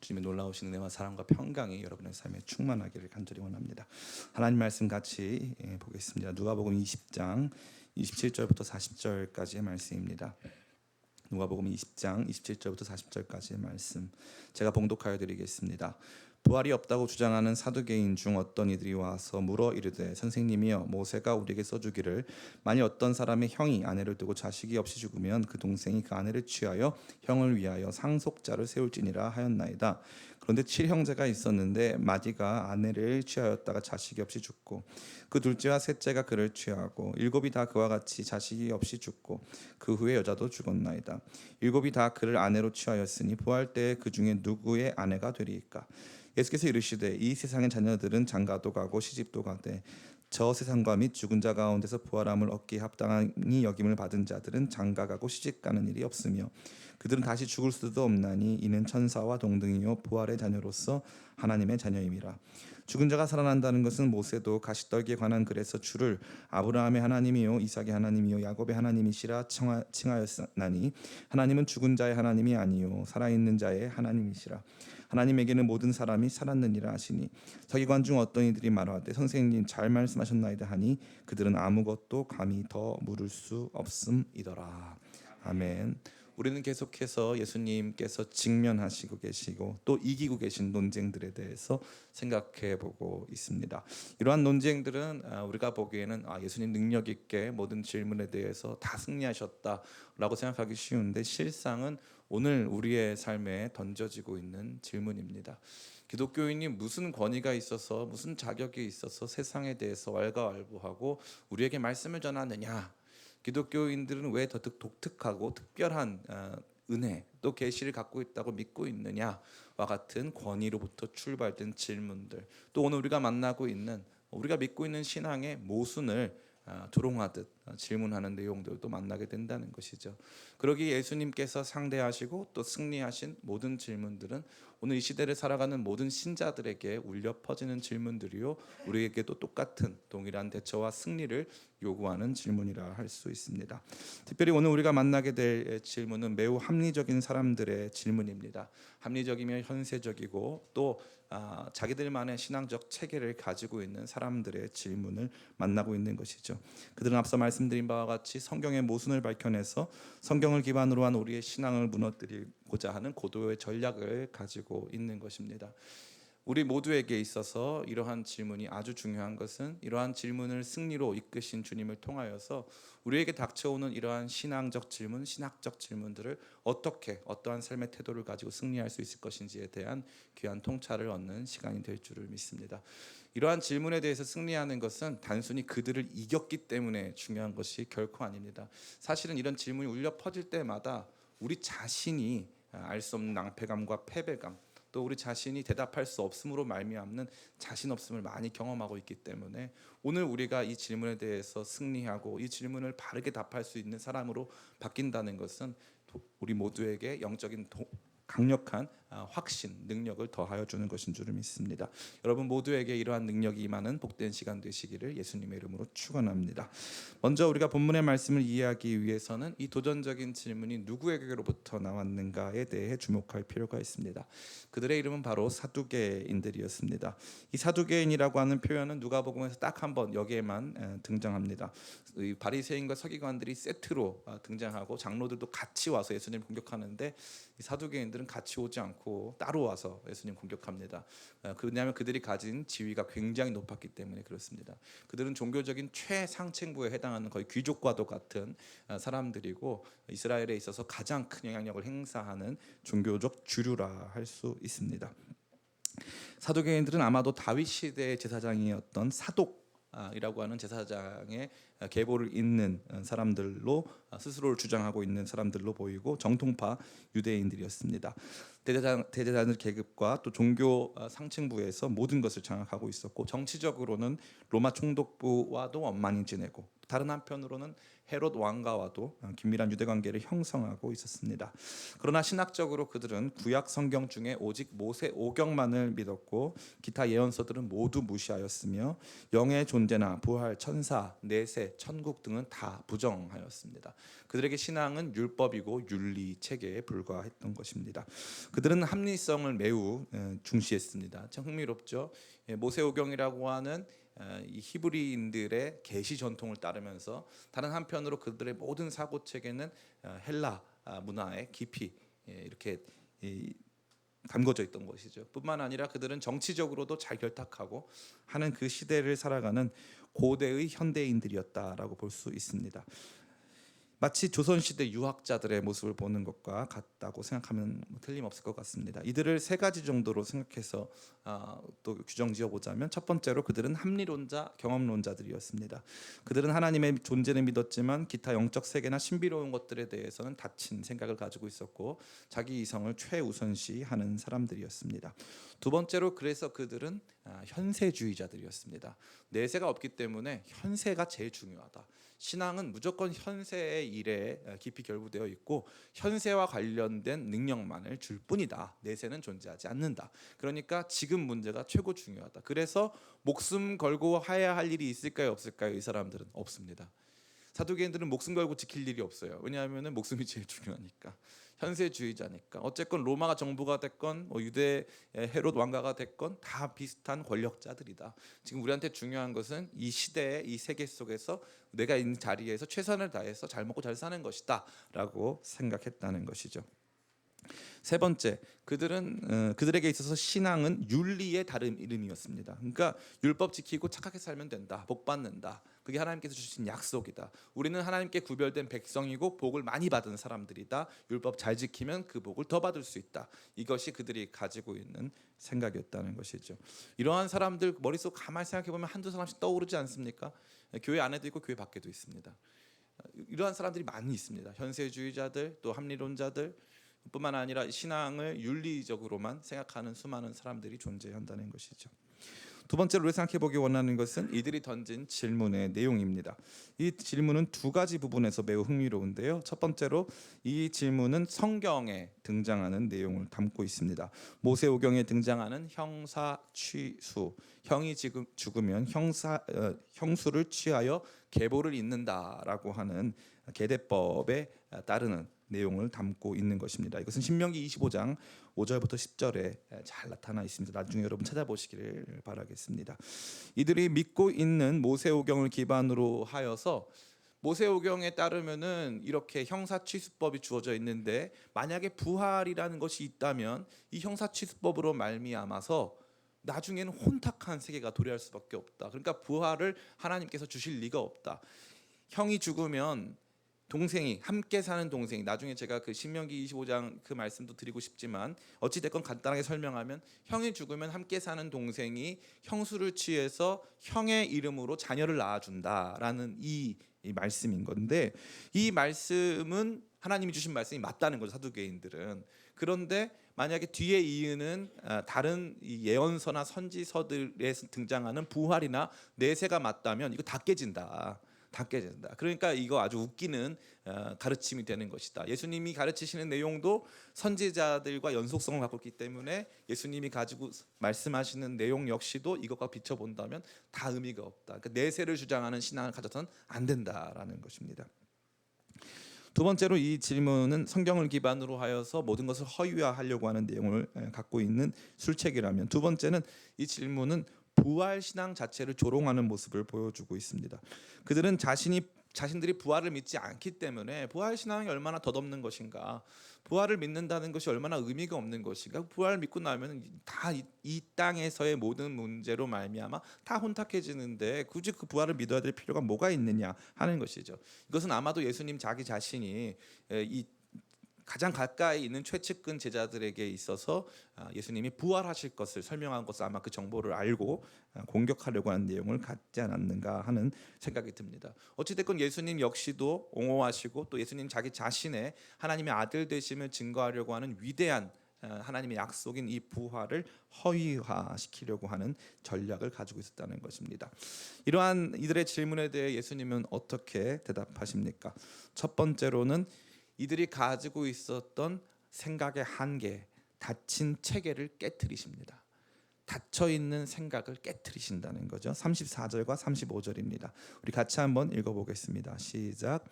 주님의 놀라우신 은혜와 사랑과 평강이 여러분의 삶에 충만하기를 간절히 원합니다. 하나님 말씀 같이 보겠습니다. 누가복음 20장 27절부터 40절까지의 말씀입니다. 누가복음 20장 27절부터 40절까지의 말씀 제가 봉독하여 드리겠습니다. 부활이 없다고 주장하는 사두개인 중 어떤 이들이 와서 물어 이르되 선생님이여 모세가 우리에게 써주기를 만일 어떤 사람의 형이 아내를 두고 자식이 없이 죽으면 그 동생이 그 아내를 취하여 형을 위하여 상속자를 세울지니라 하였나이다. 그런데 7형제가 있었는데 마디가 아내를 취하였다가 자식이 없이 죽고 그 둘째와 셋째가 그를 취하고 일곱이 다 그와 같이 자식이 없이 죽고 그 후에 여자도 죽었나이다. 일곱이 다 그를 아내로 취하였으니 부활 때에 그 중에 누구의 아내가 되리이까? 예수께서 이르시되 이 세상의 자녀들은 장가도 가고 시집도 가되 저 세상과 및 죽은 자 가운데서 부활함을 얻기에 합당하니 여김을 받은 자들은 장가가고 시집가는 일이 없으며 그들은 다시 죽을 수도 없나니 이는 천사와 동등이요 부활의 자녀로서 하나님의 자녀임이라. 죽은 자가 살아난다는 것은 모세도 가시떨기에 관한 글에서 주를 아브라함의 하나님이요 이삭의 하나님이요 야곱의 하나님이시라 칭하였나니 하나님은 죽은 자의 하나님이 아니요 살아있는 자의 하나님이시라. 하나님에게는 모든 사람이 살았느니라 하시니 서기관 중 어떤 이들이 말하되 선생님 잘 말씀하셨나이다 하니 그들은 아무것도 감히 더 물을 수 없음이더라. 아멘. 우리는 계속해서 예수님께서 직면하시고 계시고 또 이기고 계신 논쟁들에 대해서 생각해 보고 있습니다. 이러한 논쟁들은 우리가 보기에는 예수님 능력 있게 모든 질문에 대해서 다 승리하셨다라고 생각하기 쉬운데 실상은 오늘 우리의 삶에 던져지고 있는 질문입니다. 기독교인이 무슨 권위가 있어서 무슨 자격이 있어서 세상에 대해서 왈가왈부하고 우리에게 말씀을 전하느냐? 기독교인들은 왜 더 독특하고 특별한 은혜 또 계시를 갖고 있다고 믿고 있느냐와 같은 권위로부터 출발된 질문들, 또 오늘 우리가 만나고 있는 우리가 믿고 있는 신앙의 모순을 조롱하듯 질문하는 내용들도 만나게 된다는 것이죠. 그러기에 예수님께서 상대하시고 또 승리하신 모든 질문들은 오늘 이 시대를 살아가는 모든 신자들에게 울려 퍼지는 질문들이요 우리에게도 똑같은 동일한 대처와 승리를 요구하는 질문이라 할 수 있습니다. 특별히 오늘 우리가 만나게 될 질문은 매우 합리적인 사람들의 질문입니다. 합리적이며 현세적이고 또 자기들만의 신앙적 체계를 가지고 있는 사람들의 질문을 만나고 있는 것이죠. 그들은 앞서 말씀드린 바와 같이 성경의 모순을 밝혀내서 성경을 기반으로 한 우리의 신앙을 무너뜨리고자 하는 고도의 전략을 가지고 있는 것입니다. 우리 모두에게 있어서 이러한 질문이 아주 중요한 것은 이러한 질문을 승리로 이끄신 주님을 통하여서 우리에게 닥쳐오는 이러한 신앙적 질문, 신학적 질문들을 어떻게 어떠한 삶의 태도를 가지고 승리할 수 있을 것인지에 대한 귀한 통찰을 얻는 시간이 될 줄을 믿습니다. 이러한 질문에 대해서 승리하는 것은 단순히 그들을 이겼기 때문에 중요한 것이 결코 아닙니다. 사실은 이런 질문이 울려 퍼질 때마다 우리 자신이 알 수 없는 낭패감과 패배감, 또 우리 자신이 대답할 수 없음으로 말미암는 자신 없음을 많이 경험하고 있기 때문에 오늘 우리가 이 질문에 대해서 승리하고 이 질문을 바르게 답할 수 있는 사람으로 바뀐다는 것은 우리 모두에게 영적인 강력한 확신, 능력을 더하여 주는 것인 줄을 믿습니다. 여러분 모두에게 이러한 능력이 임하는 복된 시간 되시기를 예수님의 이름으로 축원합니다. 먼저 우리가 본문의 말씀을 이해하기 위해서는 이 도전적인 질문이 누구에게로부터 나왔는가에 대해 주목할 필요가 있습니다. 그들의 이름은 바로 사두개인들이었습니다. 이 사두개인이라고 하는 표현은 누가복음에서 딱 한 번 여기에만 등장합니다. 이 바리새인과 서기관들이 세트로 등장하고 장로들도 같이 와서 예수님을 공격하는데 이 사두개인들은 같이 오지 않고 따로 와서 예수님 공격합니다. 왜냐하면 그들이 가진 지위가 굉장히 높았기 때문에 그렇습니다. 그들은 종교적인 최상층부에 해당하는 거의 귀족과도 같은 사람들이고 이스라엘에 있어서 가장 큰 영향력을 행사하는 종교적 주류라 할 수 있습니다. 사두개인들은 아마도 다윗 시대의 제사장이었던 사독이라고 하는 제사장의 계보를 잇는 사람들로 스스로를 주장하고 있는 사람들로 보이고 정통파 유대인들이었습니다. 대제사장 계급과 또 종교 상층부에서 모든 것을 장악하고 있었고 정치적으로는 로마 총독부와도 원만히 지내고 다른 한편으로는 헤롯 왕가와도 긴밀한 유대 관계를 형성하고 있었습니다. 그러나 신학적으로 그들은 구약 성경 중에 오직 모세 오경만을 믿었고 기타 예언서들은 모두 무시하였으며 영의 존재나 부활, 천사, 내세 지혜, 천국 등은 다 부정하였습니다. 그들에게 신앙은 율법이고 윤리 체계에 불과했던 것입니다. 그들은 합리성을 매우 중시했습니다. 참 흥미롭죠. 모세오경이라고 하는 이 히브리인들의 계시 전통을 따르면서 다른 한편으로 그들의 모든 사고 체계는 헬라 문화에 깊이 이렇게 담궈져 있던 것이죠. 뿐만 아니라 그들은 정치적으로도 잘 결탁하고 하는 그 시대를 살아가는 고대의 현대인들이었다라고 볼 수 있습니다. 마치 조선시대 유학자들의 모습을 보는 것과 같다고 생각하면 틀림없을 것 같습니다. 이들을 세 가지 정도로 생각해서 또 규정 지어보자면, 첫 번째로 그들은 합리론자, 경험론자들이었습니다. 그들은 하나님의 존재는 믿었지만 기타 영적 세계나 신비로운 것들에 대해서는 닫힌 생각을 가지고 있었고 자기 이성을 최우선시하는 사람들이었습니다. 두 번째로 그래서 그들은 현세주의자들이었습니다. 내세가 없기 때문에 현세가 제일 중요하다. 신앙은 무조건 현세의 일에 깊이 결부되어 있고 현세와 관련된 능력만을 줄 뿐이다. 내세는 존재하지 않는다. 그러니까 지금 문제가 최고 중요하다. 그래서 목숨 걸고 해야 할 일이 있을까요, 없을까요? 이 사람들은 없습니다. 사두개인들은 목숨 걸고 지킬 일이 없어요. 왜냐하면 목숨이 제일 중요하니까. 현세주의자니까. 어쨌건 로마가 정부가 됐건 유대 헤롯 왕가가 됐건 다 비슷한 권력자들이다. 지금 우리한테 중요한 것은 이 시대의 이 세계 속에서 내가 있는 자리에서 최선을 다해서 잘 먹고 잘 사는 것이다 라고 생각했다는 것이죠. 세 번째, 그들에게 있어서 신앙은 윤리의 다른 이름이었습니다. 그러니까 율법 지키고 착하게 살면 된다, 복 받는다. 그게 하나님께서 주신 약속이다. 우리는 하나님께 구별된 백성이고 복을 많이 받은 사람들이다. 율법 잘 지키면 그 복을 더 받을 수 있다. 이것이 그들이 가지고 있는 생각이었다는 것이죠. 이러한 사람들 머릿속 가만히 생각해 보면 한두 사람씩 떠오르지 않습니까? 교회 안에도 있고 교회 밖에도 있습니다. 이러한 사람들이 많이 있습니다. 현세주의자들, 또 합리론자들, 뿐만 아니라 신앙을 윤리적으로만 생각하는 수많은 사람들이 존재한다는 것이죠. 두 번째로 우리 생각해 보기 원하는 것은 이들이 던진 질문의 내용입니다. 이 질문은 두 가지 부분에서 매우 흥미로운데요. 첫 번째로 이 질문은 성경에 등장하는 내용을 담고 있습니다. 모세오경에 등장하는 형사취수, 형이 죽으면 형수를 취하여 계보를 잇는다라고 하는 계대법에 따르는 내용을 담고 있는 것입니다. 이것은 신명기 25장 5절부터 10절에 잘 나타나 있습니다. 나중에 여러분 찾아보시기를 바라겠습니다. 이들이 믿고 있는 모세오경을 기반으로 하여서 모세오경에 따르면은 이렇게 형사취수법이 주어져 있는데 만약에 부활이라는 것이 있다면 이 형사취수법으로 말미암아서 나중에는 혼탁한 세계가 도래할 수밖에 없다. 그러니까 부활을 하나님께서 주실 리가 없다. 형이 죽으면 동생이 함께 사는 동생이 나중에 제가 그 신명기 25장 그 말씀도 드리고 싶지만 어찌 됐건 간단하게 설명하면 형이 죽으면 함께 사는 동생이 형수를 취해서 형의 이름으로 자녀를 낳아준다라는 이 말씀인 건데 이 말씀은 하나님이 주신 말씀이 맞다는 거죠. 사두개인들은. 그런데 만약에 뒤에 이유는 다른 예언서나 선지서들에 등장하는 부활이나 내세가 맞다면 이거 다 깨진다. 다 깨진다. 그러니까 이거 아주 웃기는 가르침이 되는 것이다. 예수님이 가르치시는 내용도 선지자들과 연속성을 갖고 있기 때문에 예수님이 가지고 말씀하시는 내용 역시도 이것과 비춰본다면 다 의미가 없다. 그러니까 내세를 주장하는 신앙을 가져서는 안 된다라는 것입니다. 두 번째로 이 질문은 성경을 기반으로 하여서 모든 것을 허위화하려고 하는 내용을 갖고 있는 술책이라면, 두 번째는 이 질문은 부활 신앙 자체를 조롱하는 모습을 보여주고 있습니다. 그들은 자신들이 부활을 믿지 않기 때문에 부활 신앙이 얼마나 덧없는 것인가, 부활을 믿는다는 것이 얼마나 의미가 없는 것인가, 부활을 믿고 나면 다 이 땅에서의 모든 문제로 말미암아 다 혼탁해지는데 굳이 그 부활을 믿어야 될 필요가 뭐가 있느냐 하는 것이죠. 이것은 아마도 예수님 자기 자신이 이 가장 가까이 있는 최측근 제자들에게 있어서 예수님이 부활하실 것을 설명한 것을 아마 그 정보를 알고 공격하려고 하는 내용을 갖지 않았는가 하는 생각이 듭니다. 어찌됐건 예수님 역시도 옹호하시고 또 예수님 자기 자신의 하나님의 아들 되심을 증거하려고 하는 위대한 하나님의 약속인 이 부활을 허위화시키려고 하는 전략을 가지고 있었다는 것입니다. 이러한 이들의 질문에 대해 예수님은 어떻게 대답하십니까? 첫 번째로는 이들이 가지고 있었던 생각의 한계, 닫힌 체계를 깨트리십니다. 닫혀 있는 생각을 깨트리신다는 거죠. 34절과 35절입니다. 우리 같이 한번 읽어보겠습니다. 시작.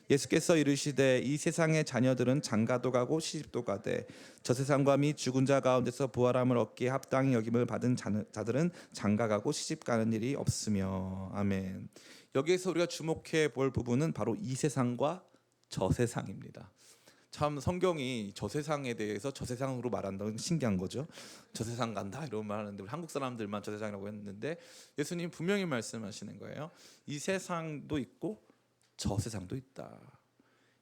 예수께서 이르시되 이 세상의 자녀들은 장가도 가고 시집도 가되 저 세상과 및 죽은 자 가운데서 부활함을 얻기에 합당히 여김을 받은 자들은 장가 가고 시집 가는 일이 없으며. 아멘. 여기에서 우리가 주목해 볼 부분은 바로 이 세상과 저 세상입니다. 참 성경이 저 세상에 대해서 저 세상으로 말한다는 건 신기한 거죠. 저 세상 간다 이런 말 하는데 우리 한국 사람들만 저 세상이라고 했는데 예수님 분명히 말씀하시는 거예요. 이 세상도 있고 저 세상도 있다.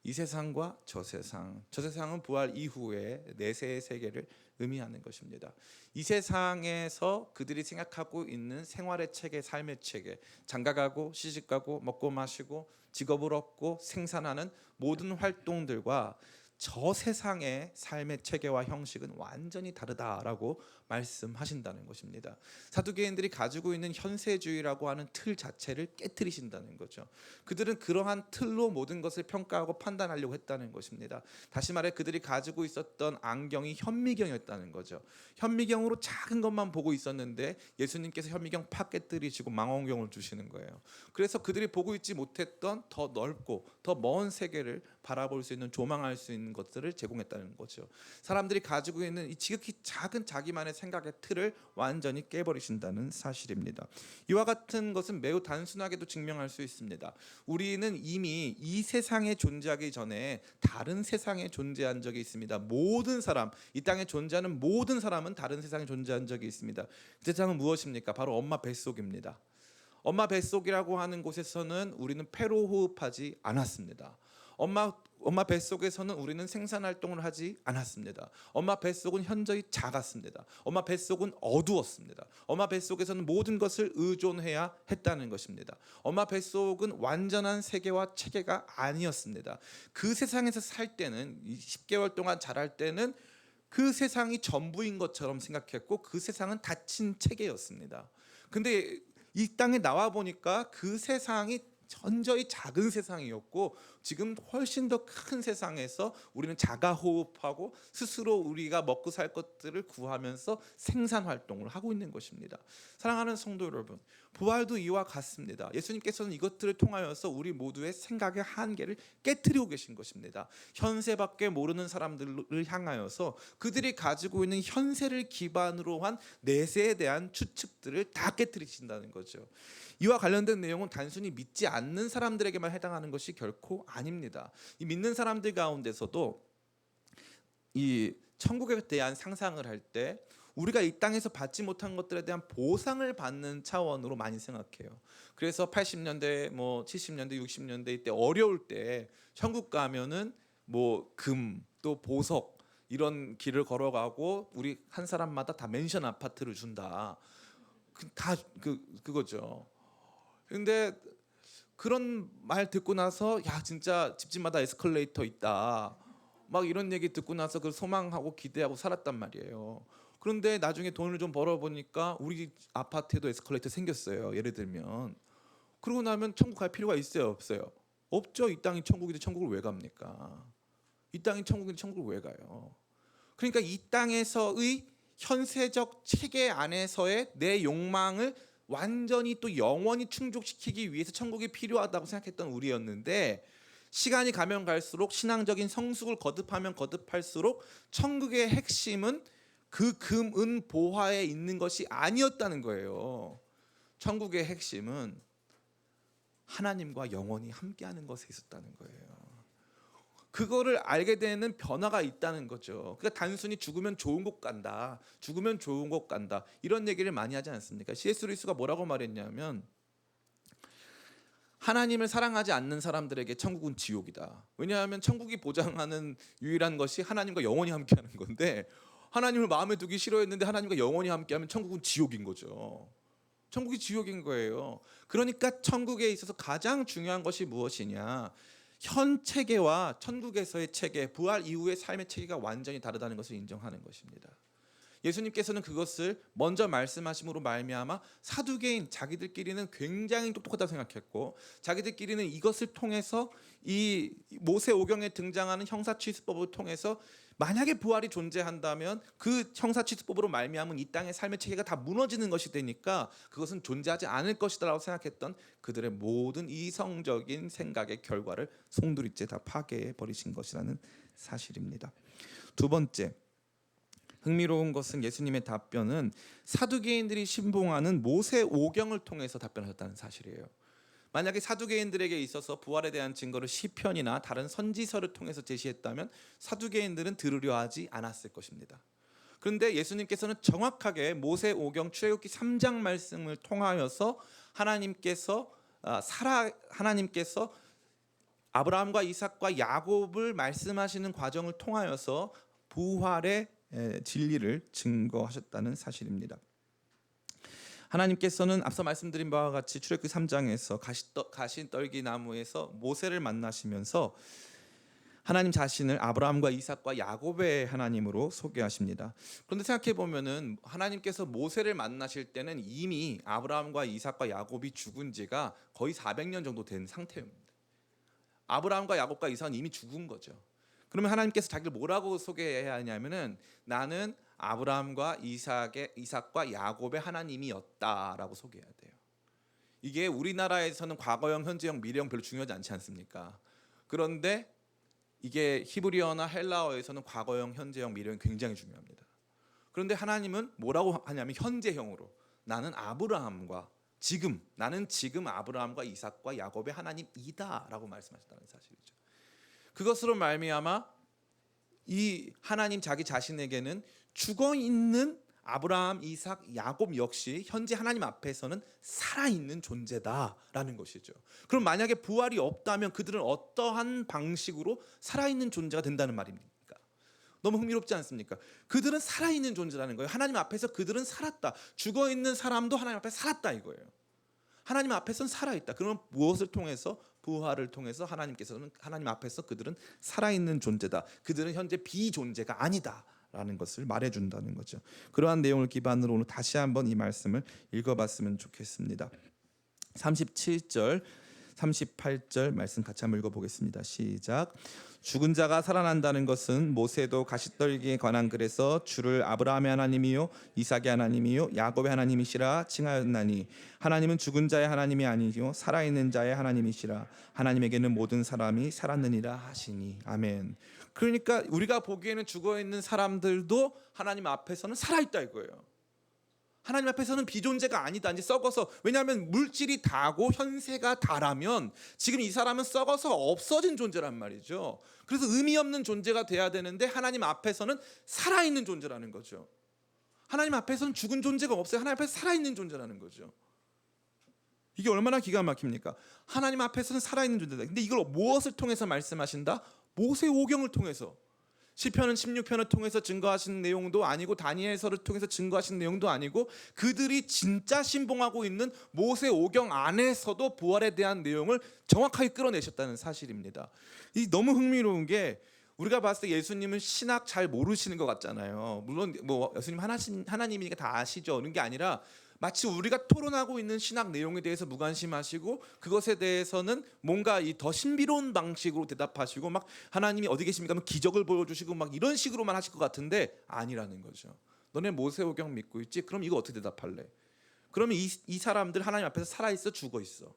이 세상과 저 세상. 저 세상은 부활 이후에 내세의 세계를 의미하는 것입니다. 이 세상에서 그들이 생각하고 있는 생활의 체계, 삶의 체계, 장가가고 시집가고 먹고 마시고 직업을 얻고 생산하는 모든 활동들과 저 세상의 삶의 체계와 형식은 완전히 다르다라고 말씀하신다는 것입니다. 사두개인들이 가지고 있는 현세주의라고 하는 틀 자체를 깨트리신다는 거죠. 그들은 그러한 틀로 모든 것을 평가하고 판단하려고 했다는 것입니다. 다시 말해 그들이 가지고 있었던 안경이 현미경이었다는 거죠. 현미경으로 작은 것만 보고 있었는데 예수님께서 현미경 팍 깨트리시고 망원경을 주시는 거예요. 그래서 그들이 보고 있지 못했던 더 넓고 더 먼 세계를 바라볼 수 있는, 조망할 수 있는 것들을 제공했다는 거죠. 사람들이 가지고 있는 이 지극히 작은 자기만의 생각의 틀을 완전히 깨버리신다는 사실입니다. 이와 같은 것은 매우 단순하게도 증명할 수 있습니다. 우리는 이미 이 세상에 존재하기 전에 다른 세상에 존재한 적이 있습니다. 모든 사람, 이 땅에 존재하는 모든 사람은 다른 세상에 존재한 적이 있습니다. 그 세상은 무엇입니까? 바로 엄마 뱃속입니다. 엄마 뱃속이라고 하는 곳에서는 우리는 폐로 호흡하지 않았습니다. 엄마 뱃속에서는 우리는 생산 활동을 하지 않았습니다. 엄마 뱃속은 현저히 작았습니다. 엄마 뱃속은 어두웠습니다. 엄마 뱃속에서는 모든 것을 의존해야 했다는 것입니다. 엄마 뱃속은 완전한 세계와 체계가 아니었습니다. 그 세상에서 살 때는 10개월 동안 자랄 때는 그 세상이 전부인 것처럼 생각했고 그 세상은 닫힌 체계였습니다. 근데 이 땅에 나와 보니까 그 세상이 현저히 작은 세상이었고 지금 훨씬 더 큰 세상에서 우리는 자가 호흡하고 스스로 우리가 먹고 살 것들을 구하면서 생산 활동을 하고 있는 것입니다. 사랑하는 성도 여러분, 부활도 이와 같습니다. 예수님께서는 이것들을 통하여서 우리 모두의 생각의 한계를 깨트리고 계신 것입니다. 현세밖에 모르는 사람들을 향하여서 그들이 가지고 있는 현세를 기반으로 한 내세에 대한 추측들을 다 깨트리신다는 거죠. 이와 관련된 내용은 단순히 믿지 않는 사람들에게만 해당하는 것이 결코 아닙니다. 이 믿는 사람들 가운데서도 이 천국에 대한 상상을 할 때 우리가 이 땅에서 받지 못한 것들에 대한 보상을 받는 차원으로 많이 생각해요. 그래서 80년대, 70년대, 60년대 이때 어려울 때 천국 가면은 금, 또 보석 이런 길을 걸어가고 우리 한 사람마다 다 맨션 아파트를 준다. 그거죠. 근데 그런 말 듣고 나서 야 진짜 집집마다 에스컬레이터 있다 막 이런 얘기 듣고 나서 그 소망하고 기대하고 살았단 말이에요. 그런데 나중에 돈을 좀 벌어보니까 우리 아파트에도 에스컬레이터 생겼어요. 예를 들면 그러고 나면 천국 갈 필요가 있어요 없어요? 없죠. 이 땅이 천국인데 천국을 왜 갑니까? 이 땅이 천국인데 천국을 왜 가요? 그러니까 이 땅에서의 현세적 체계 안에서의 내 욕망을 완전히 또 영원히 충족시키기 위해서 천국이 필요하다고 생각했던 우리였는데 시간이 가면 갈수록 신앙적인 성숙을 거듭하면 거듭할수록 천국의 핵심은 그 금, 은, 보화에 있는 것이 아니었다는 거예요. 천국의 핵심은 하나님과 영원히 함께하는 것에 있었다는 거예요. 그거를 알게 되는 변화가 있다는 거죠. 그러니까 단순히 죽으면 좋은 곳 간다, 죽으면 좋은 곳 간다 이런 얘기를 많이 하지 않습니까? C.S. 루이스가 뭐라고 말했냐면 하나님을 사랑하지 않는 사람들에게 천국은 지옥이다. 왜냐하면 천국이 보장하는 유일한 것이 하나님과 영원히 함께하는 건데 하나님을 마음에 두기 싫어했는데 하나님과 영원히 함께하면 천국은 지옥인 거죠. 천국이 지옥인 거예요. 그러니까 천국에 있어서 가장 중요한 것이 무엇이냐? 현 체계와 천국에서의 체계, 부활 이후의 삶의 체계가 완전히 다르다는 것을 인정하는 것입니다. 예수님께서는 그것을 먼저 말씀하심으로 말미암아 사두개인 자기들끼리는 굉장히 똑똑하다고 생각했고 자기들끼리는 이것을 통해서 이 모세오경에 등장하는 형사취수법을 통해서 만약에 부활이 존재한다면 그 형사취수법으로 말미암은 이 땅의 삶의 체계가 다 무너지는 것이 되니까 그것은 존재하지 않을 것이다라고 생각했던 그들의 모든 이성적인 생각의 결과를 송두리째 다 파괴해 버리신 것이라는 사실입니다. 두 번째, 흥미로운 것은 예수님의 답변은 사두개인들이 신봉하는 모세 오경을 통해서 답변하셨다는 사실이에요. 만약에 사두개인들에게 있어서 부활에 대한 증거를 시편이나 다른 선지서를 통해서 제시했다면 사두개인들은 들으려 하지 않았을 것입니다. 그런데 예수님께서는 정확하게 모세 오경 출애굽기 3장 말씀을 통하여서 하나님께서 아브라함과 이삭과 야곱을 말씀하시는 과정을 통하여서 부활의 진리를 증거하셨다는 사실입니다. 하나님께서는 앞서 말씀드린 바와 같이 출애굽기 3장에서 가시떨기 나무에서 모세를 만나시면서 하나님 자신을 아브라함과 이삭과 야곱의 하나님으로 소개하십니다. 그런데 생각해 보면은 하나님께서 모세를 만나실 때는 이미 아브라함과 이삭과 야곱이 죽은 지가 거의 400년 정도 된 상태입니다. 아브라함과 야곱과 이삭은 이미 죽은 거죠. 그러면 하나님께서 자기를 뭐라고 소개해야 하냐면은 나는 아브라함과 이삭과 야곱의 하나님이었다라고 소개해야 돼요. 이게 우리나라에서는 과거형, 현재형, 미래형 별로 중요하지 않지 않습니까? 그런데 이게 히브리어나 헬라어에서는 과거형, 현재형, 미래형 굉장히 중요합니다. 그런데 하나님은 뭐라고 하냐면 현재형으로 나는 지금 아브라함과 이삭과 야곱의 하나님이다라고 말씀하셨다는 사실이죠. 그것으로 말미암아 이 하나님 자기 자신에게는 죽어 있는 아브라함, 이삭, 야곱 역시 현재 하나님 앞에서는 살아있는 존재다라는 것이죠. 그럼 만약에 부활이 없다면 그들은 어떠한 방식으로 살아있는 존재가 된다는 말입니까? 너무 흥미롭지 않습니까? 그들은 살아있는 존재라는 거예요. 하나님 앞에서 그들은 살았다. 죽어 있는 사람도 하나님 앞에 살았다 이거예요. 하나님 앞에서는 살아있다. 그러면 무엇을 통해서? 부활을 통해서 하나님 앞에서 그들은 살아있는 존재다. 그들은 현재 비존재가 아니다라는 것을 말해준다는 거죠. 그러한 내용을 기반으로 오늘 다시 한번 이 말씀을 읽어봤으면 좋겠습니다. 37절 38절 말씀 같이 한번 읽어보겠습니다. 시작. 죽은 자가 살아난다는 것은 모세도 가시떨기에 관한 글에서 주를 아브라함의 하나님이요 이삭의 하나님이요 야곱의 하나님이시라 칭하였나니 하나님은 죽은 자의 하나님이 아니요 살아있는 자의 하나님이시라 하나님에게는 모든 사람이 살았느니라 하시니. 아멘. 그러니까 우리가 보기에는 죽어있는 사람들도 하나님 앞에서는 살아있다 이거예요. 하나님 앞에서는 비존재가 아니다. 이제 썩어서, 왜냐하면 물질이 다고 현세가 다라면 지금 이 사람은 썩어서 없어진 존재란 말이죠. 그래서 의미 없는 존재가 돼야 되는데 하나님 앞에서는 살아있는 존재라는 거죠. 하나님 앞에서는 죽은 존재가 없어요. 하나님 앞에서 살아있는 존재라는 거죠. 이게 얼마나 기가 막힙니까? 하나님 앞에서는 살아있는 존재다. 근데 이걸 무엇을 통해서 말씀하신다? 모세 오경을 통해서. 시편은 16편을 통해서 증거하신 내용도 아니고 다니엘서를 통해서 증거하신 내용도 아니고 그들이 진짜 신봉하고 있는 모세 오경 안에서도 부활에 대한 내용을 정확하게 끌어내셨다는 사실입니다. 이 너무 흥미로운 게 우리가 봤을 때 예수님은 신학 잘 모르시는 것 같잖아요. 물론 뭐 예수님 하나님이니까 다 아시죠. 그런 게 아니라 마치 우리가 토론하고 있는 신학 내용에 대해서 무관심하시고 그것에 대해서는 뭔가 이 더 신비로운 방식으로 대답하시고 막 하나님이 어디 계십니까 하면 기적을 보여주시고 막 이런 식으로만 하실 것 같은데 아니라는 거죠. 너네 모세오경 믿고 있지? 그럼 이거 어떻게 대답할래? 그러면 이 사람들 하나님 앞에서 살아있어 죽어 있어?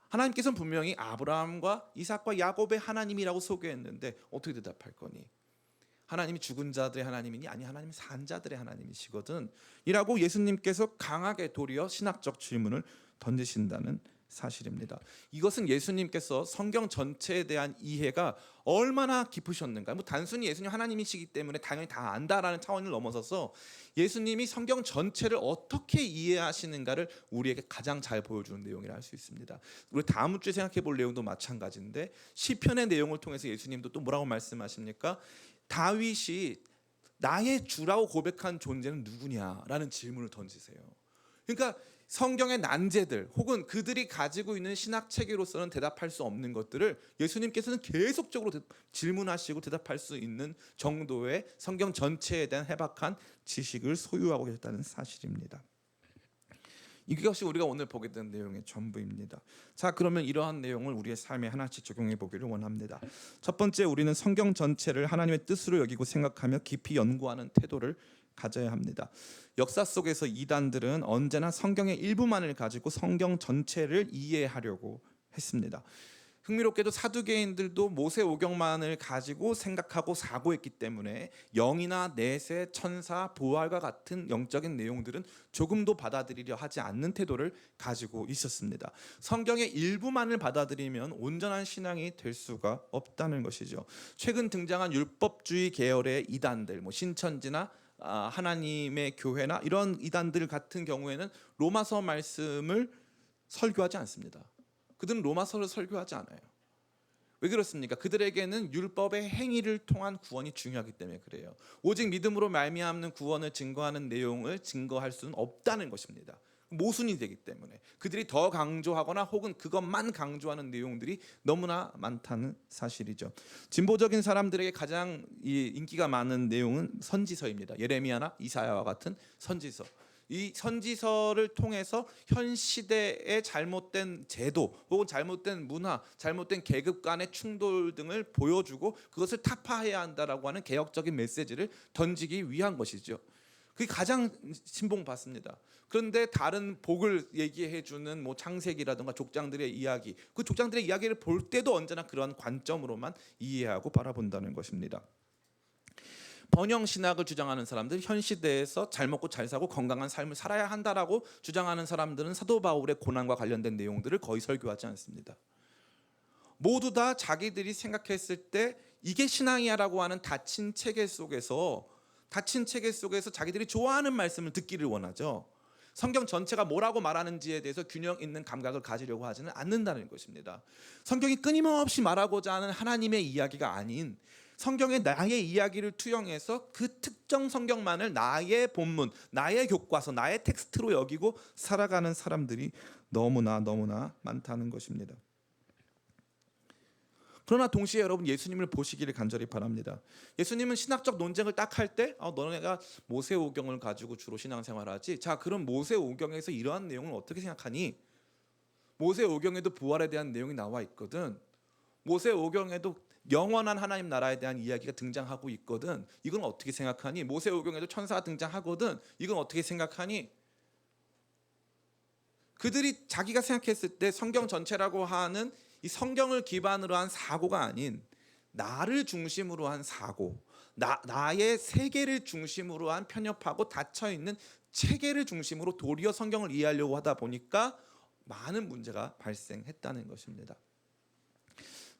하나님께서는 분명히 아브라함과 이삭과 야곱의 하나님이라고 소개했는데 어떻게 대답할 거니? 하나님이 죽은 자들의 하나님이니? 아니, 하나님이 산 자들의 하나님이시거든 이라고 예수님께서 강하게 도리어 신학적 질문을 던지신다는 사실입니다. 이것은 예수님께서 성경 전체에 대한 이해가 얼마나 깊으셨는가. 뭐 단순히 예수님 하나님이시기 때문에 당연히 다 안다라는 차원을 넘어서서 예수님이 성경 전체를 어떻게 이해하시는가를 우리에게 가장 잘 보여주는 내용이라 할 수 있습니다. 우리 다음 주에 생각해 볼 내용도 마찬가지인데 시편의 내용을 통해서 예수님도 또 뭐라고 말씀하십니까? 다윗이 나의 주라고 고백한 존재는 누구냐라는 질문을 던지세요. 그러니까 성경의 난제들 혹은 그들이 가지고 있는 신학 체계로서는 대답할 수 없는 것들을 예수님께서는 계속적으로 질문하시고 대답할 수 있는 정도의 성경 전체에 대한 해박한 지식을 소유하고 계셨다는 사실입니다. 이것이 우리가 오늘 보게 된 내용의 전부입니다. 자, 그러면 이러한 내용을 우리의 삶에 하나씩 적용해 보기를 원합니다. 첫 번째, 우리는 성경 전체를 하나님의 뜻으로 여기고 생각하며 깊이 연구하는 태도를 가져야 합니다. 역사 속에서 이단들은 언제나 성경의 일부만을 가지고 성경 전체를 이해하려고 했습니다. 흥미롭게도 사두개인들도 모세오경만을 가지고 생각하고 사고했기 때문에 영이나 내세, 천사, 부활과 같은 영적인 내용들은 조금도 받아들이려 하지 않는 태도를 가지고 있었습니다. 성경의 일부만을 받아들이면 온전한 신앙이 될 수가 없다는 것이죠. 최근 등장한 율법주의 계열의 이단들, 신천지나 하나님의 교회나 이런 이단들 같은 경우에는 로마서 말씀을 설교하지 않습니다. 그들은 로마서를 설교하지 않아요. 왜 그렇습니까? 그들에게는 율법의 행위를 통한 구원이 중요하기 때문에 그래요. 오직 믿음으로 말미암는 구원을 증거하는 내용을 증거할 수는 없다는 것입니다. 모순이 되기 때문에 그들이 더 강조하거나 혹은 그것만 강조하는 내용들이 너무나 많다는 사실이죠. 진보적인 사람들에게 가장 인기가 많은 내용은 선지서입니다. 예레미야나 이사야와 같은 선지서. 이 선지서를 통해서 현 시대의 잘못된 제도 혹은 잘못된 문화, 잘못된 계급 간의 충돌 등을 보여주고 그것을 타파해야 한다라고 하는 개혁적인 메시지를 던지기 위한 것이죠. 그게 가장 신봉받습니다. 그런데 다른 복을 얘기해주는 창세기라든가 족장들의 이야기, 그 족장들의 이야기를 볼 때도 언제나 그러한 관점으로만 이해하고 바라본다는 것입니다. 번영 신학을 주장하는 사람들, 현 시대에서 잘 먹고 잘 사고 건강한 삶을 살아야 한다라고 주장하는 사람들은 사도 바울의 고난과 관련된 내용들을 거의 설교하지 않습니다. 모두 다 자기들이 생각했을 때 이게 신앙이야라고 하는 닫힌 체계 속에서 자기들이 좋아하는 말씀을 듣기를 원하죠. 성경 전체가 뭐라고 말하는지에 대해서 균형 있는 감각을 가지려고 하지는 않는다는 것입니다. 성경이 끊임없이 말하고자 하는 하나님의 이야기가 아닌 성경의 나의 이야기를 투영해서 그 특정 성경만을 나의 본문, 나의 교과서, 나의 텍스트로 여기고 살아가는 사람들이 너무나 많다는 것입니다. 그러나 동시에 여러분 예수님을 보시기를 간절히 바랍니다. 예수님은 신학적 논쟁을 딱 할 때 너네가 모세오경을 가지고 주로 신앙생활하지. 자, 그럼 모세오경에서 이러한 내용을 어떻게 생각하니? 모세오경에도 부활에 대한 내용이 나와 있거든. 모세오경에도 영원한 하나님 나라에 대한 이야기가 등장하고 있거든. 이건 어떻게 생각하니? 모세오경에도 천사가 등장하거든. 이건 어떻게 생각하니? 그들이 자기가 생각했을 때 성경 전체라고 하는 이 성경을 기반으로 한 사고가 아닌 나를 중심으로 한 사고, 나의 세계를 중심으로 한 편협하고 닫혀있는 체계를 중심으로 도리어 성경을 이해하려고 하다 보니까 많은 문제가 발생했다는 것입니다.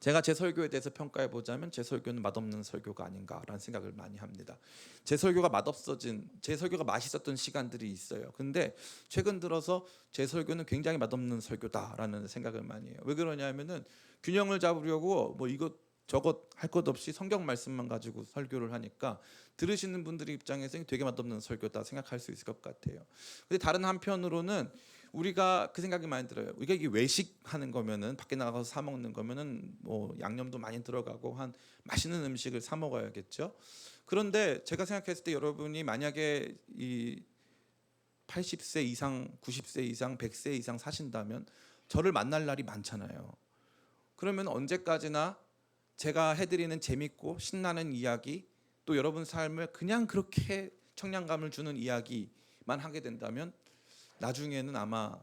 제가 제 설교에 대해서 평가해 보자면 제 설교는 맛없는 설교가 아닌가라는 생각을 많이 합니다. 제 설교가 맛있었던 시간들이 있어요. 근데 최근 들어서 제 설교는 굉장히 맛없는 설교다라는 생각을 많이 해요. 왜 그러냐면은 균형을 잡으려고 이것 저것 할 것 없이 성경 말씀만 가지고 설교를 하니까 들으시는 분들 입장에서는 되게 맛없는 설교다 생각할 수 있을 것 같아요. 근데 다른 한편으로는 우리가 그 생각이 많이 들어요. 우리가 이게 외식하는 거면은 밖에 나가서 사 먹는 거면은 양념도 많이 들어가고 한 맛있는 음식을 사 먹어야겠죠. 그런데 제가 생각했을 때 여러분이 만약에 이 80세 이상, 90세 이상, 100세 이상 사신다면 저를 만날 날이 많잖아요. 그러면 언제까지나 제가 해드리는 재밌고 신나는 이야기, 또 여러분 삶을 그냥 그렇게 청량감을 주는 이야기만 하게 된다면 나중에는 아마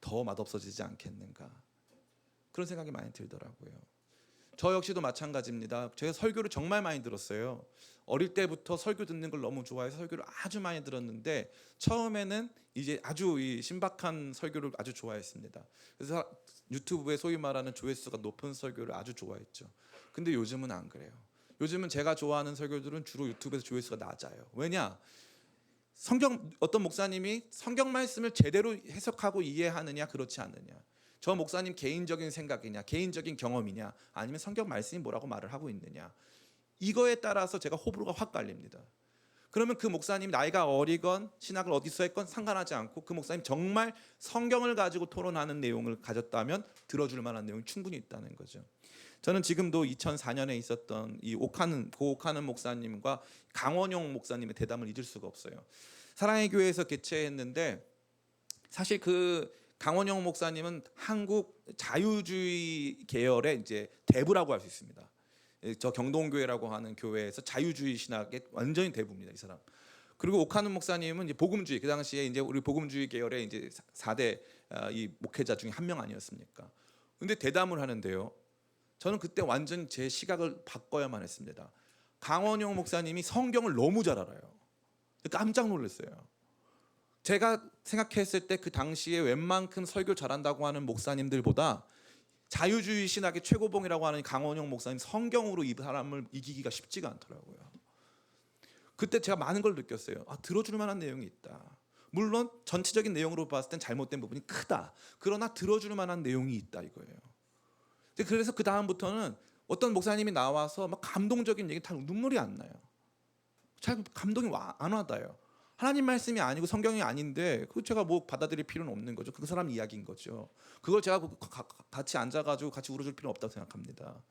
더 맛없어지지 않겠는가, 그런 생각이 많이 들더라고요. 저 역시도 마찬가지입니다. 제가 설교를 정말 많이 들었어요. 어릴 때부터 설교 듣는 걸 너무 좋아해서 설교를 아주 많이 들었는데 처음에는 이제 아주 이 신박한 설교를 아주 좋아했습니다. 그래서 유튜브에 소위 말하는 조회수가 높은 설교를 아주 좋아했죠. 근데 요즘은 안 그래요. 요즘은 제가 좋아하는 설교들은 주로 유튜브에서 조회수가 낮아요. 왜냐? 어떤 목사님이 성경 말씀을 제대로 해석하고 이해하느냐 그렇지 않느냐, 저 목사님 개인적인 생각이냐 개인적인 경험이냐 아니면 성경 말씀이 뭐라고 말을 하고 있느냐, 이거에 따라서 제가 호불호가 확 갈립니다. 그러면 그 목사님 나이가 어리건 신학을 어디서 했건 상관하지 않고 그 목사님 정말 성경을 가지고 토론하는 내용을 가졌다면 들어줄 만한 내용이 충분히 있다는 거죠. 저는 지금도 2004년에 있었던 이 오카는 목사님과 강원용 목사님의 대담을 잊을 수가 없어요. 사랑의 교회에서 개최했는데 사실 그 강원영 목사님은 한국 자유주의 계열의 이제 대부라고 할 수 있습니다. 저 경동교회라고 하는 교회에서 자유주의 신학의 완전히 대부입니다, 이 사람. 그리고 오카는 목사님은 이제 복음주의, 그 당시에 이제 우리 복음주의 계열의 이제 4대 이 목회자 중에 한 명 아니었습니까? 근데 대담을 하는데요. 저는 그때 완전 제 시각을 바꿔야만 했습니다. 강원영 목사님이 성경을 너무 잘 알아요. 깜짝 놀랐어요. 제가 생각했을 때 그 당시에 웬만큼 설교 잘한다고 하는 목사님들보다 자유주의 신학의 최고봉이라고 하는 강원영 목사님 성경으로 이 사람을 이기기가 쉽지가 않더라고요. 그때 제가 많은 걸 느꼈어요. 들어줄 만한 내용이 있다. 물론 전체적인 내용으로 봤을 땐 잘못된 부분이 크다. 그러나 들어줄 만한 내용이 있다 이거예요. 그래서 그 다음부터는 어떤 목사님이 나와서 막 감동적인 얘기 다 눈물이 안 나요. 잘 감동이 안 와닿아요. 하나님 말씀이 아니고 성경이 아닌데 그 제가 뭐 받아들일 필요는 없는 거죠. 그 사람 이야기인 거죠. 그걸 제가 같이 앉아가지고 같이 울어줄 필요는 없다고 생각합니다.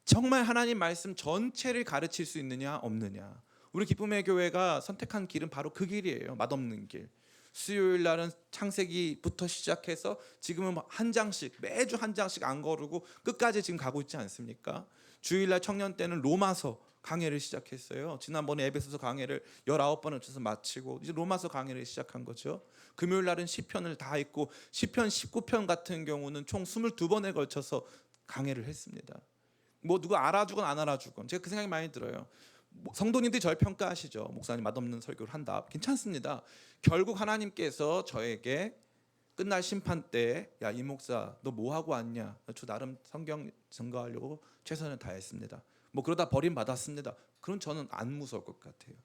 정말 하나님 말씀 전체를 가르칠 수 있느냐 없느냐. 우리 기쁨의 교회가 선택한 길은 바로 그 길이에요. 맛없는 길. 수요일 날은 창세기부터 시작해서 지금은 한 장씩 매주 한 장씩 안 거르고 끝까지 지금 가고 있지 않습니까? 주일날 청년 때는 로마서 강해를 시작했어요. 지난번에 에베소서 강해를 19번을 쳐서 마치고 이제 로마서 강해를 시작한 거죠. 금요일 날은 시편을 다 읽고 시편 19편 같은 경우는 총 22번에 걸쳐서 강해를 했습니다. 뭐 누가 알아주건 안 알아주건 제가 그 생각이 많이 들어요. 성도님들이 절 평가하시죠. 목사님 맛없는 설교를 한다. 괜찮습니다. 결국 하나님께서 저에게 끝날 심판 때 야 이 목사 너 뭐 하고 왔냐? 저 나름 성경 증거하려고 최선을 다했습니다. 뭐 그러다 버림 받았습니다. 그럼 저는 안 무서울 것 같아요.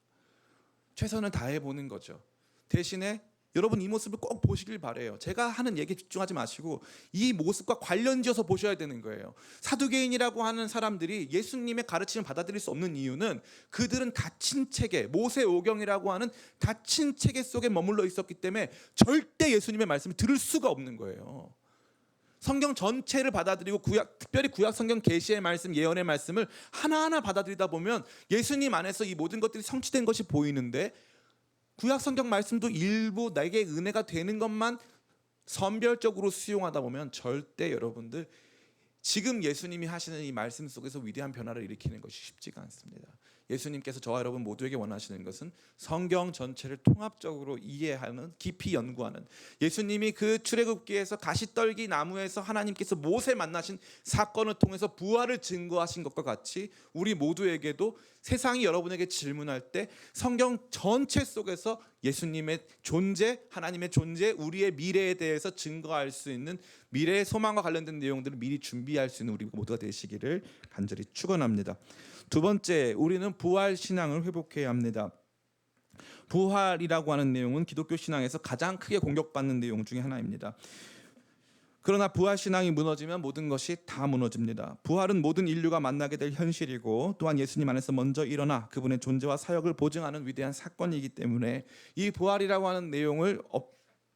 최선을 다해 보는 거죠. 대신에 여러분 이 모습을 꼭 보시길 바래요. 제가 하는 얘기에 집중하지 마시고 이 모습과 관련지어서 보셔야 되는 거예요. 사두개인이라고 하는 사람들이 예수님의 가르침을 받아들일 수 없는 이유는 그들은 닫힌 체계, 모세오경이라고 하는 닫힌 체계 속에 머물러 있었기 때문에 절대 예수님의 말씀을 들을 수가 없는 거예요. 성경 전체를 받아들이고 특별히 구약 성경 계시의 말씀, 예언의 말씀을 하나하나 받아들이다 보면 예수님 안에서 이 모든 것들이 성취된 것이 보이는데 구약 성경 말씀도 일부 내게 은혜가 되는 것만 선별적으로 수용하다 보면 절대 여러분들 지금 예수님이 하시는 이 말씀 속에서 위대한 변화를 일으키는 것이 쉽지가 않습니다. 예수님께서 저와 여러분 모두에게 원하시는 것은 성경 전체를 통합적으로 이해하는, 깊이 연구하는, 예수님이 그 출애굽기에서 가시떨기 나무에서 하나님께서 모세 만나신 사건을 통해서 부활을 증거하신 것과 같이 우리 모두에게도 세상이 여러분에게 질문할 때 성경 전체 속에서 예수님의 존재, 하나님의 존재, 우리의 미래에 대해서 증거할 수 있는 미래의 소망과 관련된 내용들을 미리 준비할 수 있는 우리 모두가 되시기를 간절히 축원합니다. 두 번째, 우리는 부활 신앙을 회복해야 합니다. 부활이라고 하는 내용은 기독교 신앙에서 가장 크게 공격받는 내용 중에 하나입니다. 그러나 부활 신앙이 무너지면 모든 것이 다 무너집니다. 부활은 모든 인류가 만나게 될 현실이고 또한 예수님 안에서 먼저 일어나 그분의 존재와 사역을 보증하는 위대한 사건이기 때문에 이 부활이라고 하는 내용을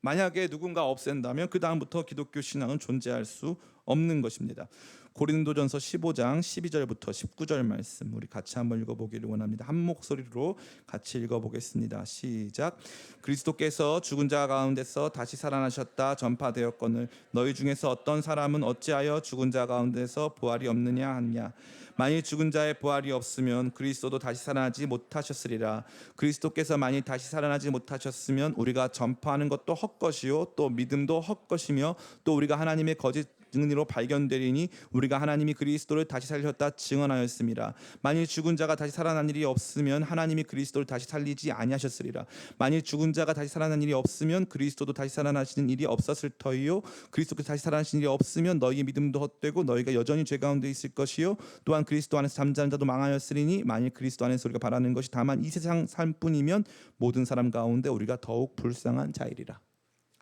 만약에 누군가 없앤다면 그 다음부터 기독교 신앙은 존재할 수 없는 것입니다. 고린도전서 15장 12절부터 19절 말씀 우리 같이 한번 읽어보기를 원합니다. 한 목소리로 같이 읽어보겠습니다. 시작. 그리스도께서 죽은 자 가운데서 다시 살아나셨다 전파되었거늘 너희 중에서 어떤 사람은 어찌하여 죽은 자 가운데서 부활이 없느냐 하냐. 만일 죽은 자의 부활이 없으면 그리스도도 다시 살아나지 못하셨으리라. 그리스도께서 만일 다시 살아나지 못하셨으면 우리가 전파하는 것도 헛것이요 또 믿음도 헛것이며 또 우리가 하나님의 거짓 증인으로 발견되리니 우리가 하나님이 그리스도를 다시 살리셨다 증언하였습니다. 만일 죽은 자가 다시 살아난 일이 없으면 하나님이 그리스도를 다시 살리지 아니하셨으리라. 만일 죽은 자가 다시 살아난 일이 없으면 그리스도도 다시 살아나시는 일이 없었을 터이요 그리스도께서 다시 살아나신 일이 없으면 너희의 믿음도 헛되고 너희가 여전히 죄 가운데 있을 것이요 또한 그리스도 안에서 잠자는 자도 망하였으리니 만일 그리스도 안에서 우리가 바라는 것이 다만 이 세상 삶뿐이면 모든 사람 가운데 우리가 더욱 불쌍한 자이리라.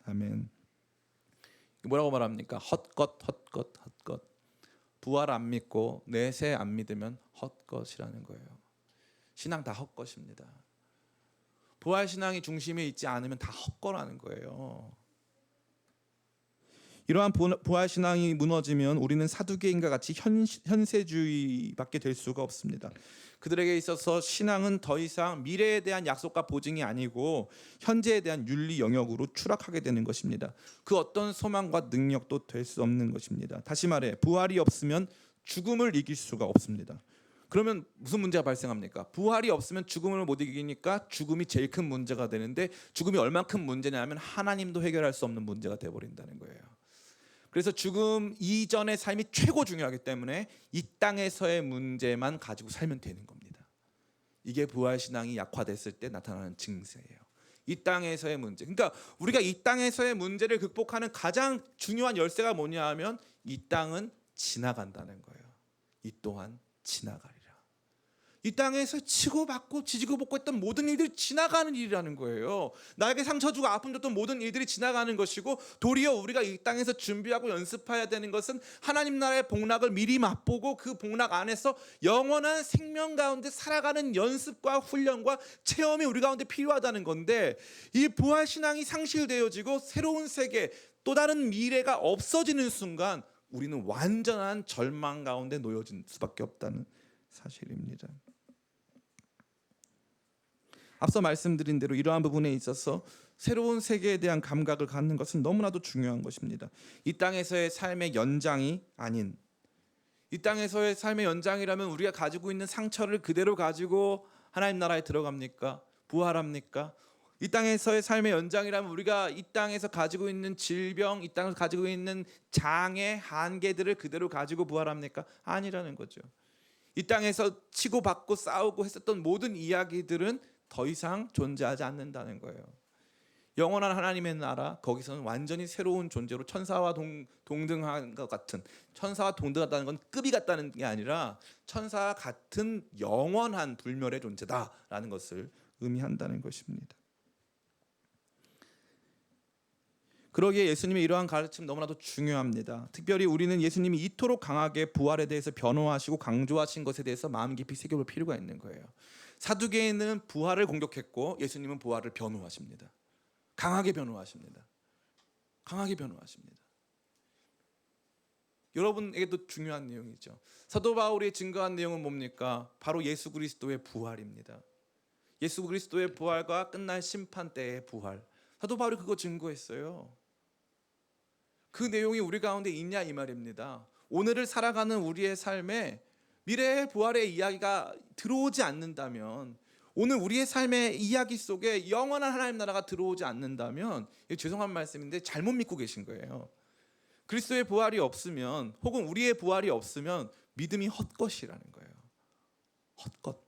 아멘. 뭐라고 말합니까? 헛것. 부활 안 믿고 내세 안 믿으면 헛것이라는 거예요. 신앙 다 헛것입니다. 부활 신앙이 중심에 있지 않으면 다 헛거라는 거예요. 이러한 부활 신앙이 무너지면 우리는 사두개인과 같이 현세주의밖에 될 수가 없습니다. 그들에게 있어서 신앙은 더 이상 미래에 대한 약속과 보증이 아니고 현재에 대한 윤리 영역으로 추락하게 되는 것입니다. 그 어떤 소망과 능력도 될 수 없는 것입니다. 다시 말해 부활이 없으면 죽음을 이길 수가 없습니다. 그러면 무슨 문제가 발생합니까? 부활이 없으면 죽음을 못 이기니까 죽음이 제일 큰 문제가 되는데, 죽음이 얼만큼 문제냐면 하나님도 해결할 수 없는 문제가 되어버린다는 거예요. 그래서 죽음 이전의 삶이 최고 중요하기 때문에 이 땅에서의 문제만 가지고 살면 되는 겁니다. 이게 부활신앙이 약화됐을 때 나타나는 증세예요. 이 땅에서의 문제. 그러니까 우리가 이 땅에서의 문제를 극복하는 가장 중요한 열쇠가 뭐냐 하면 이 땅은 지나간다는 거예요. 이 또한 지나가리라. 이 땅에서 치고받고 지지고 볶고 했던 모든 일들이 지나가는 일이라는 거예요. 나에게 상처 주고 아픔 줬던 모든 일들이 지나가는 것이고, 도리어 우리가 이 땅에서 준비하고 연습해야 되는 것은 하나님 나라의 복락을 미리 맛보고 그 복락 안에서 영원한 생명 가운데 살아가는 연습과 훈련과 체험이 우리 가운데 필요하다는 건데, 이 부활신앙이 상실되어지고 새로운 세계, 또 다른 미래가 없어지는 순간 우리는 완전한 절망 가운데 놓여질 수밖에 없다는 사실입니다. 앞서 말씀드린 대로 이러한 부분에 있어서 새로운 세계에 대한 감각을 갖는 것은 너무나도 중요한 것입니다. 이 땅에서의 삶의 연장이 아닌, 이 땅에서의 삶의 연장이라면 우리가 가지고 있는 상처를 그대로 가지고 하나님 나라에 들어갑니까? 부활합니까? 이 땅에서의 삶의 연장이라면 우리가 이 땅에서 가지고 있는 질병, 이 땅에서 가지고 있는 장애, 한계들을 그대로 가지고 부활합니까? 아니라는 거죠. 이 땅에서 치고받고 싸우고 했었던 모든 이야기들은 더 이상 존재하지 않는다는 거예요. 영원한 하나님의 나라, 거기서는 완전히 새로운 존재로 천사와 동등한 것 같은, 천사와 동등하다는 건 급이 같다는 게 아니라 천사와 같은 영원한 불멸의 존재다라는 것을 의미한다는 것입니다. 그러기에 예수님의 이러한 가르침 너무나도 중요합니다. 특별히 우리는 예수님이 이토록 강하게 부활에 대해서 변호하시고 강조하신 것에 대해서 마음 깊이 새겨볼 필요가 있는 거예요. 사두개인은 부활을 공격했고 예수님은 부활을 변호하십니다. 강하게 변호하십니다. 강하게 변호하십니다. 여러분에게도 중요한 내용이죠. 사도 바울이 증거한 내용은 뭡니까? 바로 예수 그리스도의 부활입니다. 예수 그리스도의 부활과 끝날 심판 때의 부활. 사도 바울이 그거 증거했어요. 그 내용이 우리 가운데 있냐 이 말입니다. 오늘을 살아가는 우리의 삶에 미래의 부활의 이야기가 들어오지 않는다면, 오늘 우리의 삶의 이야기 속에 영원한 하나님 나라가 들어오지 않는다면, 죄송한 말씀인데 잘못 믿고 계신 거예요. 그리스도의 부활이 없으면, 혹은 우리의 부활이 없으면 믿음이 헛것이라는 거예요. 헛것.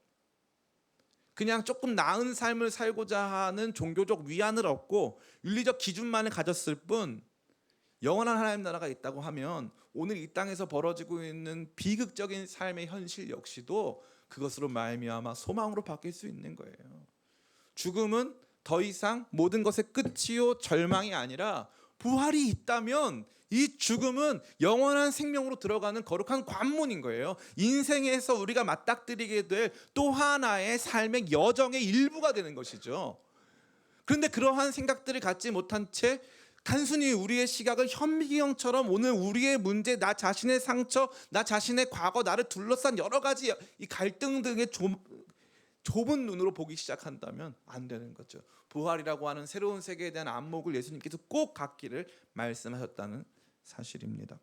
그냥 조금 나은 삶을 살고자 하는 종교적 위안을 얻고 윤리적 기준만을 가졌을 뿐, 영원한 하나님 나라가 있다고 하면 오늘 이 땅에서 벌어지고 있는 비극적인 삶의 현실 역시도 그것으로 말미암아 소망으로 바뀔 수 있는 거예요. 죽음은 더 이상 모든 것의 끝이요 절망이 아니라, 부활이 있다면 이 죽음은 영원한 생명으로 들어가는 거룩한 관문인 거예요. 인생에서 우리가 맞닥뜨리게 될 또 하나의 삶의 여정의 일부가 되는 것이죠. 그런데 그러한 생각들을 갖지 못한 채 단순히 우리의 시각을 현미경처럼 오늘 우리의 문제, 나 자신의 상처, 나 자신의 과거, 나를 둘러싼 여러 가지 이 갈등 등의 좁은 눈으로 보기 시작한다면 안 되는 거죠. 부활이라고 하는 새로운 세계에 대한 안목을 예수님께서 꼭 갖기를 말씀하셨다는 사실입니다.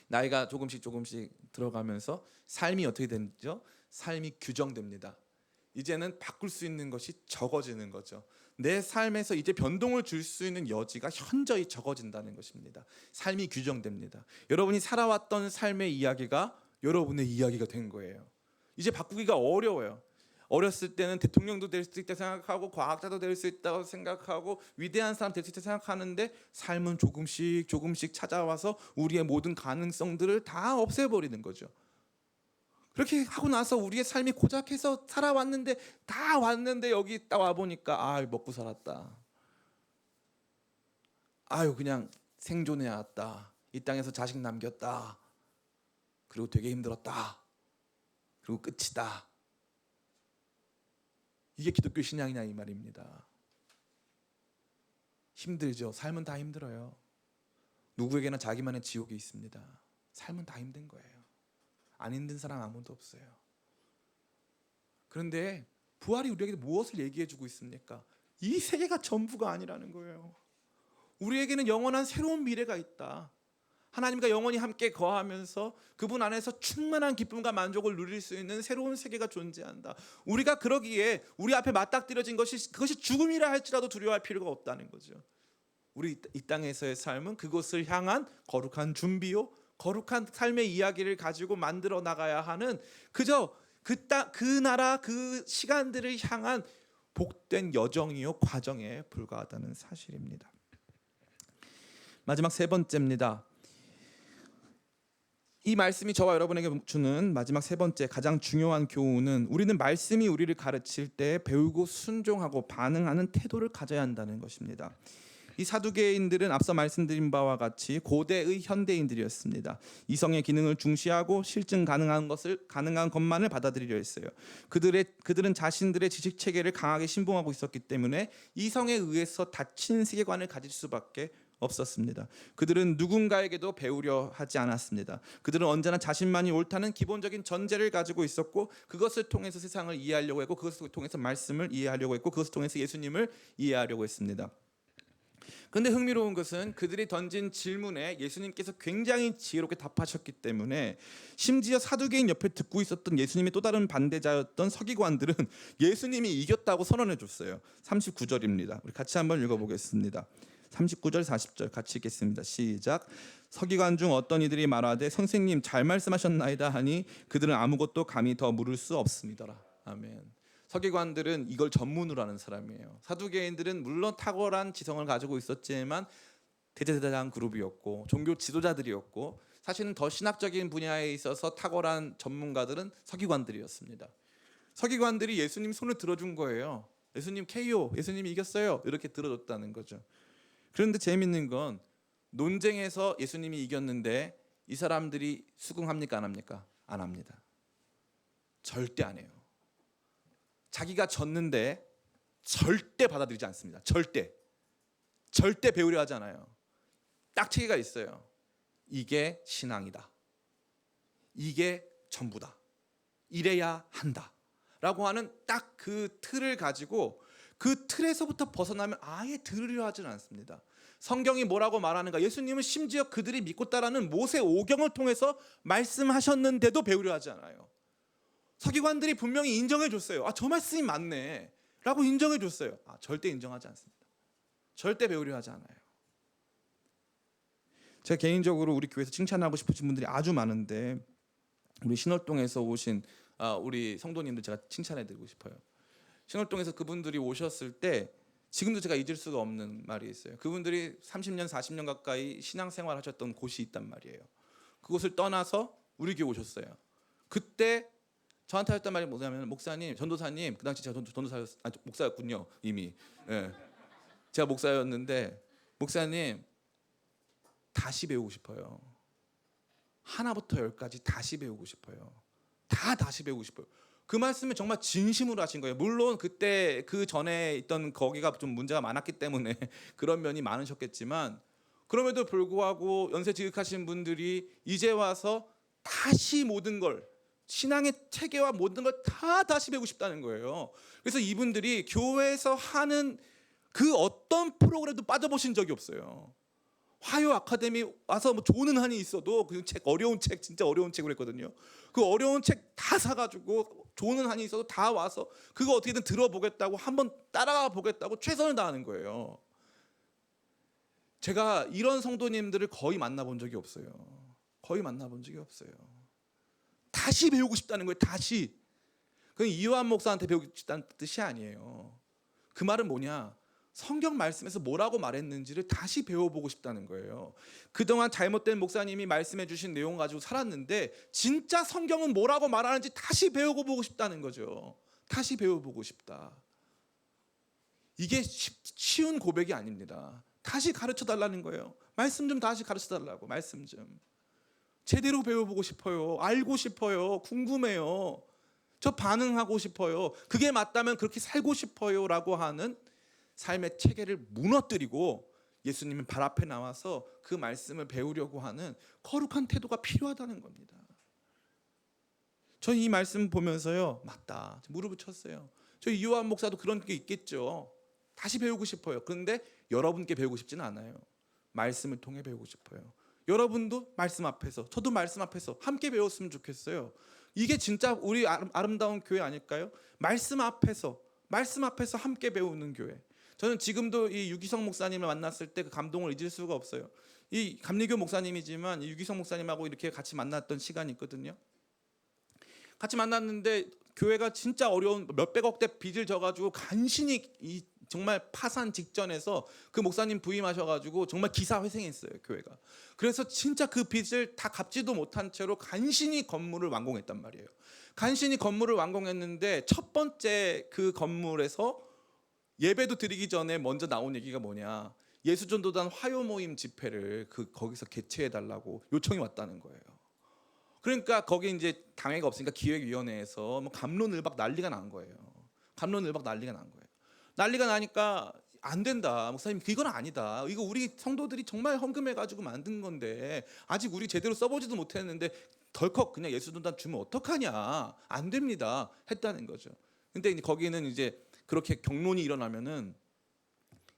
나이가 조금씩 들어가면서 삶이 어떻게 되죠? 삶이 규정됩니다. 이제는 바꿀 수 있는 것이 적어지는 거죠. 내 삶에서 이제 변동을 줄 수 있는 여지가 현저히 적어진다는 것입니다. 삶이 규정됩니다. 여러분이 살아왔던 삶의 이야기가 여러분의 이야기가 된 거예요. 이제 바꾸기가 어려워요. 어렸을 때는 대통령도 될 수 있다 생각하고, 과학자도 될 수 있다고 생각하고, 위대한 사람 될 수 있다 생각하는데, 삶은 조금씩 찾아와서 우리의 모든 가능성들을 다 없애버리는 거죠. 그렇게 하고 나서 우리의 삶이 고작해서 살아왔는데, 다 왔는데 여기 딱 와보니까 먹고 살았다, 그냥 생존해야 왔다, 이 땅에서 자식 남겼다, 그리고 되게 힘들었다, 그리고 끝이다. 이게 기독교 신앙이냐 이 말입니다. 힘들죠. 삶은 다 힘들어요. 누구에게나 자기만의 지옥이 있습니다. 삶은 다 힘든 거예요. 안 힘든 사람 아무도 없어요. 그런데 부활이 우리에게 무엇을 얘기해주고 있습니까? 이 세계가 전부가 아니라는 거예요. 우리에게는 영원한 새로운 미래가 있다. 하나님과 영원히 함께 거하면서 그분 안에서 충만한 기쁨과 만족을 누릴 수 있는 새로운 세계가 존재한다. 우리가 그러기에 우리 앞에 맞닥뜨려진 그것이 죽음이라 할지라도 두려워할 필요가 없다는 거죠. 우리 이 땅에서의 삶은 그것을 향한 거룩한 준비요, 거룩한 삶의 이야기를 가지고 만들어 나가야 하는 그저 그 나라 그 시간들을 향한 복된 여정이요 과정에 불과하다는 사실입니다. 마지막 세 번째입니다. 이 말씀이 저와 여러분에게 주는 마지막 세 번째 가장 중요한 교훈은 우리는 말씀이 우리를 가르칠 때 배우고 순종하고 반응하는 태도를 가져야 한다는 것입니다. 이 사두개인들은 앞서 말씀드린 바와 같이 고대의 현대인들이었습니다. 이성의 기능을 중시하고 실증 가능한 것만을 받아들이려 했어요. 그들은 자신들의 지식 체계를 강하게 신봉하고 있었기 때문에 이성에 의해서 닫힌 세계관을 가질 수밖에 없었습니다. 그들은 누군가에게도 배우려 하지 않았습니다. 그들은 언제나 자신만이 옳다는 기본적인 전제를 가지고 있었고 그것을 통해서 세상을 이해하려고 했고 그것을 통해서 말씀을 이해하려고 했고 그것을 통해서 예수님을 이해하려고 했습니다. 그런데 흥미로운 것은 그들이 던진 질문에 예수님께서 굉장히 지혜롭게 답하셨기 때문에 심지어 사두개인 옆에 듣고 있었던 예수님의 또 다른 반대자였던 서기관들은 예수님이 이겼다고 선언해 줬어요. 39절입니다. 우리 같이 한번 읽어보겠습니다. 39절 40절 같이 읽겠습니다. 시작. 서기관 중 어떤 이들이 말하되 선생님 잘 말씀하셨나이다 하니 그들은 아무것도 감히 더 물을 수 없습니다라. 아멘. 서기관들은 이걸 전문으로 하는 사람이에요. 사두개인들은 물론 탁월한 지성을 가지고 있었지만 대대단한 그룹이었고 종교 지도자들이었고 사실은 더 신학적인 분야에 있어서 탁월한 전문가들은 서기관들이었습니다. 서기관들이 예수님 손을 들어준 거예요. 예수님 KO, 예수님이 이겼어요. 이렇게 들어줬다는 거죠. 그런데 재밌는 건 논쟁에서 예수님이 이겼는데 이 사람들이 수긍합니까? 안 합니까? 안 합니다. 절대 안 해요. 자기가 졌는데 절대 받아들이지 않습니다. 절대 배우려 하지 않아요. 딱 체계가 있어요. 이게 신앙이다. 이게 전부다. 이래야 한다. 라고 하는 딱 그 틀을 가지고 그 틀에서부터 벗어나면 아예 들으려 하지는 않습니다. 성경이 뭐라고 말하는가? 예수님은 심지어 그들이 믿고 따르는 모세 오경을 통해서 말씀하셨는데도 배우려 하지 않아요. 서기관들이 분명히 인정해 줬어요. 저 말씀이 맞네 라고 인정해 줬어요. 절대 인정하지 않습니다. 절대 배우려 하지 않아요. 제가 개인적으로 우리 교회에서 칭찬하고 싶으신 분들이 아주 많은데 우리 신월동에서 오신 우리 성도님들 제가 칭찬해 드리고 싶어요. 신월동에서 그분들이 오셨을 때 지금도 제가 잊을 수가 없는 말이 있어요. 그분들이 30년 40년 가까이 신앙생활 하셨던 곳이 있단 말이에요. 그곳을 떠나서 우리 교회 오셨어요. 그때 저한테 했던 말이 뭐냐면 목사님, 전도사님, 그 당시 제가 목사였군요 이미. 예. 제가 목사였는데 목사님 다시 배우고 싶어요. 하나부터 열까지 다시 배우고 싶어요. 다시 배우고 싶어요. 그 말씀을 정말 진심으로 하신 거예요. 물론 그때 그 전에 있던 거기가 좀 문제가 많았기 때문에 그런 면이 많으셨겠지만 그럼에도 불구하고 연세 지극하신 분들이 이제 와서 다시 모든 걸 신앙의 체계와 모든 걸 다시 배우고 싶다는 거예요. 그래서 이분들이 교회에서 하는 그 어떤 프로그램도 빠져보신 적이 없어요. 화요 아카데미 와서 뭐 조는 한이 있어도 그 책 어려운 책 진짜 어려운 책을 했거든요. 그 어려운 책 다 사가지고 조는 한이 있어도 다 와서 그거 어떻게든 들어보겠다고 한번 따라가 보겠다고 최선을 다하는 거예요. 제가 이런 성도님들을 거의 만나본 적이 없어요. 다시 배우고 싶다는 거예요. 다시. 그건 이요한 목사한테 배우고 싶다는 뜻이 아니에요. 그 말은 뭐냐? 성경 말씀에서 뭐라고 말했는지를 다시 배워보고 싶다는 거예요. 그동안 잘못된 목사님이 말씀해 주신 내용 가지고 살았는데 진짜 성경은 뭐라고 말하는지 다시 배워보고 싶다는 거죠. 다시 배워보고 싶다. 이게 쉬운 고백이 아닙니다. 다시 가르쳐 달라는 거예요. 말씀 좀 다시 가르쳐 달라고. 말씀 좀. 제대로 배워보고 싶어요. 알고 싶어요. 궁금해요. 저 반응하고 싶어요. 그게 맞다면 그렇게 살고 싶어요 라고 하는 삶의 체계를 무너뜨리고 예수님의 발 앞에 나와서 그 말씀을 배우려고 하는 거룩한 태도가 필요하다는 겁니다. 저는 이 말씀 보면서요, 맞다, 무릎을 쳤어요. 저희 이호환 목사도 그런 게 있겠죠. 다시 배우고 싶어요. 그런데 여러분께 배우고 싶지는 않아요. 말씀을 통해 배우고 싶어요. 여러분도 말씀 앞에서, 저도 말씀 앞에서 함께 배웠으면 좋겠어요. 이게 진짜 우리 아름다운 교회 아닐까요? 말씀 앞에서 함께 배우는 교회. 저는 지금도 이 유기성 목사님을 만났을 때 그 감동을 잊을 수가 없어요. 이 감리교 목사님이지만 이 유기성 목사님하고 이렇게 같이 만났던 시간이 있거든요. 같이 만났는데 교회가 진짜 어려운 몇백억대 빚을 져가지고 간신히 이 정말 파산 직전에서 그 목사님 부임하셔가지고 정말 기사회생했어요, 교회가. 그래서 진짜 그 빚을 다 갚지도 못한 채로 간신히 건물을 완공했단 말이에요. 간신히 건물을 완공했는데 첫 번째 그 건물에서 예배도 드리기 전에 먼저 나온 얘기가 뭐냐, 예수전도단 화요 모임 집회를 거기서 개최해 달라고 요청이 왔다는 거예요. 그러니까 거기 이제 당회가 없으니까 기획위원회에서 뭐 갑론을박 난리가 난 거예요. 갑론을박 난리가 난 거예요. 난리가 나니까 안 된다, 목사님 이건 아니다, 이거 우리 성도들이 정말 헌금해가지고 만든 건데 아직 우리 제대로 써보지도 못했는데 덜컥 그냥 예수전도단 주면 어떡하냐, 안 됩니다 했다는 거죠. 근데 거기는 이제 그렇게 경론이 일어나면은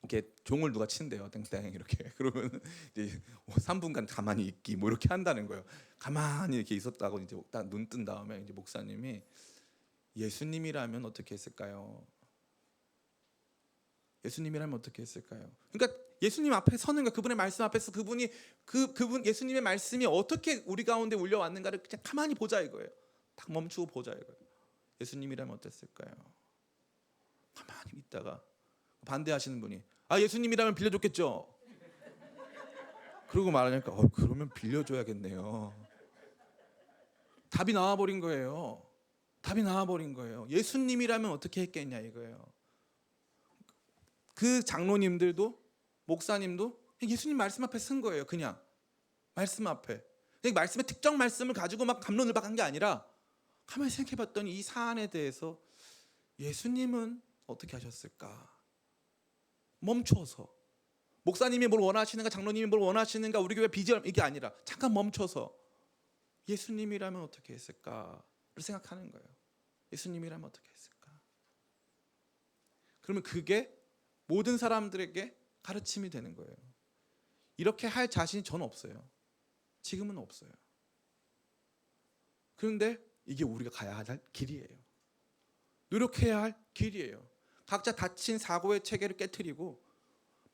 이렇게 종을 누가 친대요, 땡땡 이렇게. 그러면 이제 3분간 가만히 있기 뭐 이렇게 한다는 거예요. 가만히 이렇게 있었다고 이제 딱 눈 뜬 다음에 이제 목사님이 예수님이라면 어떻게 했을까요? 예수님이라면 어떻게 했을까요? 그러니까 예수님 앞에 서는 거, 그분의 말씀 앞에서 그분 예수님의 말씀이 어떻게 우리 가운데 울려왔는가를 그냥 가만히 보자 이거예요. 딱 멈추고 보자 이거예요. 예수님이라면 어땠을까요? 가만히 있다가 반대하시는 분이 예수님이라면 빌려줬겠죠. 그러고 말하니까 그러면 빌려줘야겠네요. 답이 나와버린 거예요. 답이 나와버린 거예요. 예수님이라면 어떻게 했겠냐 이거예요. 그 장로님들도 목사님도 예수님 말씀 앞에 쓴 거예요. 그냥 말씀 앞에. 말씀의 특정 말씀을 가지고 막 갑론을박한 게 아니라 가만히 생각해봤더니 이 사안에 대해서 예수님은 어떻게 하셨을까? 멈춰서, 목사님이 뭘 원하시는가, 장로님이 뭘 원하시는가, 우리 교회 비전 이게 아니라 잠깐 멈춰서 예수님이라면 어떻게 했을까를 생각하는 거예요. 예수님이라면 어떻게 했을까? 그러면 그게 모든 사람들에게 가르침이 되는 거예요. 이렇게 할 자신이 저는 없어요. 지금은 없어요. 그런데 이게 우리가 가야 할 길이에요. 노력해야 할 길이에요. 각자 다친 사고의 체계를 깨트리고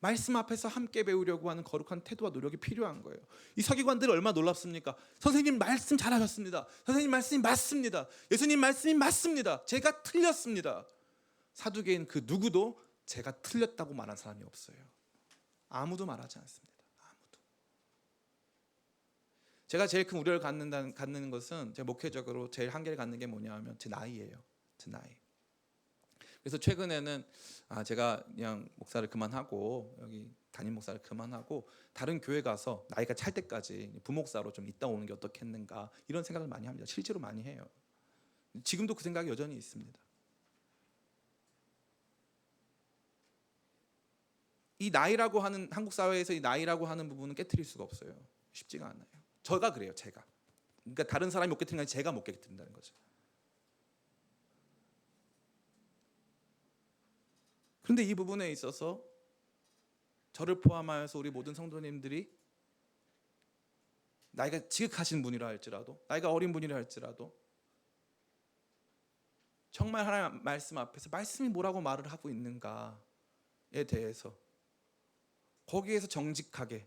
말씀 앞에서 함께 배우려고 하는 거룩한 태도와 노력이 필요한 거예요. 이 서기관들이 얼마나 놀랍습니까? 선생님 말씀 잘하셨습니다. 선생님 말씀이 맞습니다. 예수님 말씀이 맞습니다. 제가 틀렸습니다. 사두개인 그 누구도 제가 틀렸다고 말한 사람이 없어요. 아무도 말하지 않습니다. 아무도. 제가 제일 큰 우려를 갖는 것은 제가 목회적으로 제일 한계를 갖는 게 뭐냐 하면 제 나이예요. 제 나이. 그래서 최근에는 제가 그냥 목사를 그만하고 여기 담임 목사를 그만하고 다른 교회 가서 나이가 찰 때까지 부목사로 좀 있다 오는 게 어떻겠는가 이런 생각을 많이 합니다. 실제로 많이 해요. 지금도 그 생각이 여전히 있습니다. 이 나이라고 하는 한국 사회에서 이 나이라고 하는 부분은 깨트릴 수가 없어요. 쉽지가 않아요. 제가 그래요. 제가. 그러니까 다른 사람이 못 깨트리는 게 제가 못 깨트린다는 거죠. 그런데 이 부분에 있어서 저를 포함하여서 우리 모든 성도님들이 나이가 지극하신 분이라 할지라도, 나이가 어린 분이라 할지라도 정말 하나님 말씀 앞에서 말씀이 뭐라고 말을 하고 있는가에 대해서 거기에서 정직하게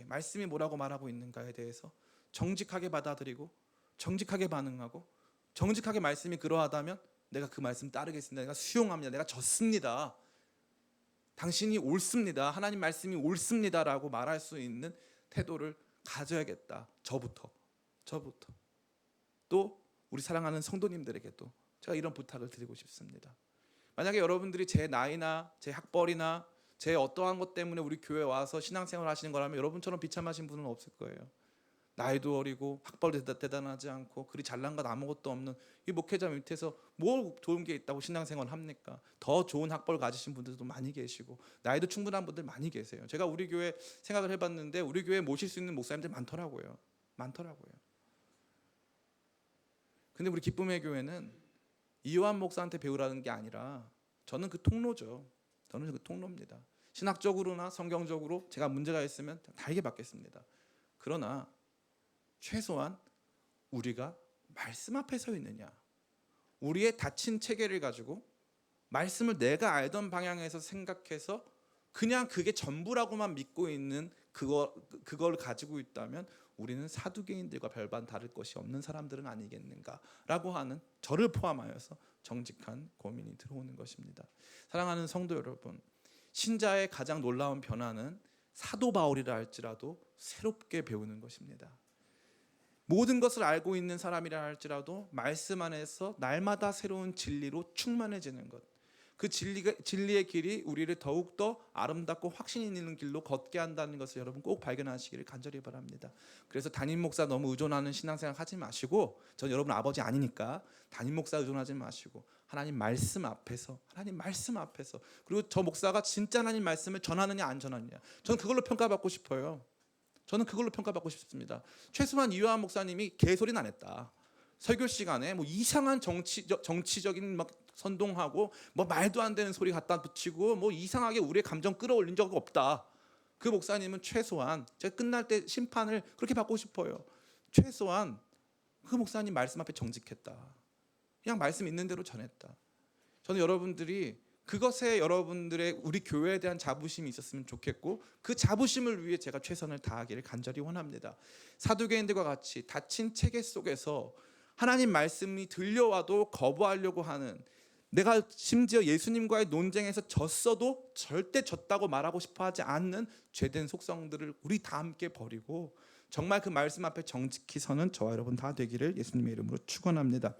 말씀이 뭐라고 말하고 있는가에 대해서 정직하게 받아들이고 정직하게 반응하고 정직하게 말씀이 그러하다면 내가 그 말씀 따르겠습니다. 내가 수용합니다. 내가 졌습니다. 당신이 옳습니다. 하나님 말씀이 옳습니다라고 말할 수 있는 태도를 가져야겠다. 저부터. 또 우리 사랑하는 성도님들에게도 제가 이런 부탁을 드리고 싶습니다. 만약에 여러분들이 제 나이나 제 학벌이나 제 어떠한 것 때문에 우리 교회에 와서 신앙생활 하시는 거라면 여러분처럼 비참하신 분은 없을 거예요. 나이도 어리고 학벌도 대단하지 않고 그리 잘난 것 아무것도 없는 이 목회자 밑에서 뭘 좋은 게 있다고 신앙생활을 합니까? 더 좋은 학벌 가지신 분들도 많이 계시고 나이도 충분한 분들 많이 계세요. 제가 우리 교회 생각을 해봤는데 우리 교회 모실 수 있는 목사님들 많더라고요. 근데 우리 기쁨의 교회는 이요한 목사한테 배우라는 게 아니라 저는 그 통로죠. 저는 그 통로입니다. 신학적으로나 성경적으로 제가 문제가 있으면 달게 받겠습니다. 그러나 최소한 우리가 말씀 앞에 서 있느냐, 우리의 닫힌 체계를 가지고 말씀을 내가 알던 방향에서 생각해서 그냥 그게 전부라고만 믿고 있는 그걸 가지고 있다면 우리는 사두개인들과 별반 다를 것이 없는 사람들은 아니겠는가라고 하는 저를 포함하여서 정직한 고민이 들어오는 것입니다. 사랑하는 성도 여러분, 신자의 가장 놀라운 변화는 사도 바울이라 할지라도 새롭게 배우는 것입니다. 모든 것을 알고 있는 사람이라 할지라도 말씀 안에서 날마다 새로운 진리로 충만해지는 것, 그 진리의 길이 우리를 더욱더 아름답고 확신 있는 길로 걷게 한다는 것을 여러분 꼭 발견하시기를 간절히 바랍니다. 그래서 담임 목사 너무 의존하는 신앙생활 하지 마시고, 전 여러분 아버지 아니니까 담임 목사 의존하지 마시고 하나님 말씀 앞에서, 그리고 저 목사가 진짜 하나님 말씀을 전하느냐 안 전하느냐, 저는 그걸로 평가받고 싶어요. 저는 그걸로 평가받고 싶습니다. 최소한 이요한 목사님이 개소리는 안 했다. 설교 시간에 뭐 이상한 정치적인 막 선동하고 뭐 말도 안 되는 소리 갖다 붙이고 뭐 이상하게 우리의 감정 끌어올린 적 없다. 그 목사님은 최소한 제가 끝날 때 심판을 그렇게 받고 싶어요. 최소한 그 목사님 말씀 앞에 정직했다. 그냥 말씀 있는 대로 전했다. 저는 여러분들이 그것에 여러분들의 우리 교회에 대한 자부심이 있었으면 좋겠고, 그 자부심을 위해 제가 최선을 다하기를 간절히 원합니다. 사두개인들과 같이 닫힌 체계 속에서 하나님 말씀이 들려와도 거부하려고 하는, 내가 심지어 예수님과의 논쟁에서 졌어도 절대 졌다고 말하고 싶어 하지 않는 죄된 속성들을 우리 다 함께 버리고 정말 그 말씀 앞에 정직히 서는 저와 여러분 다 되기를 예수님의 이름으로 축원합니다.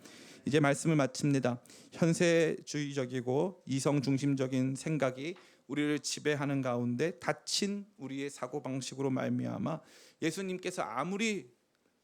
이제 말씀을 마칩니다. 현세주의적이고 이성 중심적인 생각이 우리를 지배하는 가운데 닫힌 우리의 사고방식으로 말미암아 예수님께서 아무리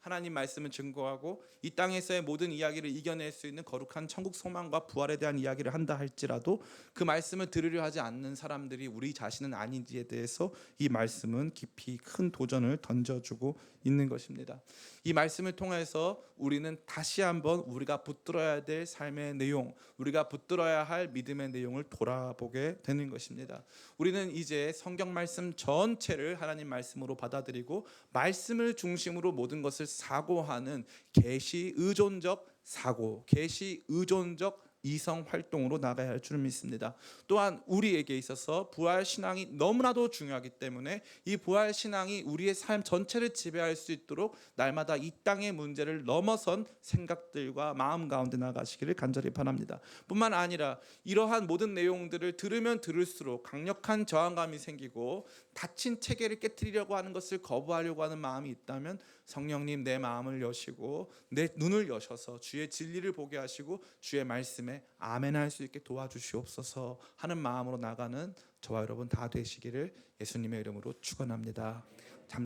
하나님 말씀을 증거하고 이 땅에서의 모든 이야기를 이겨낼 수 있는 거룩한 천국 소망과 부활에 대한 이야기를 한다 할지라도 그 말씀을 들으려 하지 않는 사람들이 우리 자신은 아닌지에 대해서 이 말씀은 깊이 큰 도전을 던져주고 있는 것입니다. 이 말씀을 통해서 우리는 다시 한번 우리가 붙들어야 될 삶의 내용, 우리가 붙들어야 할 믿음의 내용을 돌아보게 되는 것입니다. 우리는 이제 성경 말씀 전체를 하나님 말씀으로 받아들이고 말씀을 중심으로 모든 것을 사고하는 계시 의존적 사고, 계시 의존적 이성 활동으로 나가야 할 줄 믿습니다. 또한 우리에게 있어서 부활 신앙이 너무나도 중요하기 때문에 이 부활 신앙이 우리의 삶 전체를 지배할 수 있도록 날마다 이 땅의 문제를 넘어선 생각들과 마음 가운데 나가시기를 간절히 바랍니다. 뿐만 아니라 이러한 모든 내용들을 들으면 들을수록 강력한 저항감이 생기고 닫힌 체계를 깨트리려고 하는 것을 거부하려고 하는 마음이 있다면 성령님 내 마음을 여시고 내 눈을 여셔서 주의 진리를 보게 하시고 주의 말씀에 아멘할 수 있게 도와주시옵소서 하는 마음으로 나가는 저와 여러분 다 되시기를 예수님의 이름으로 축원합니다.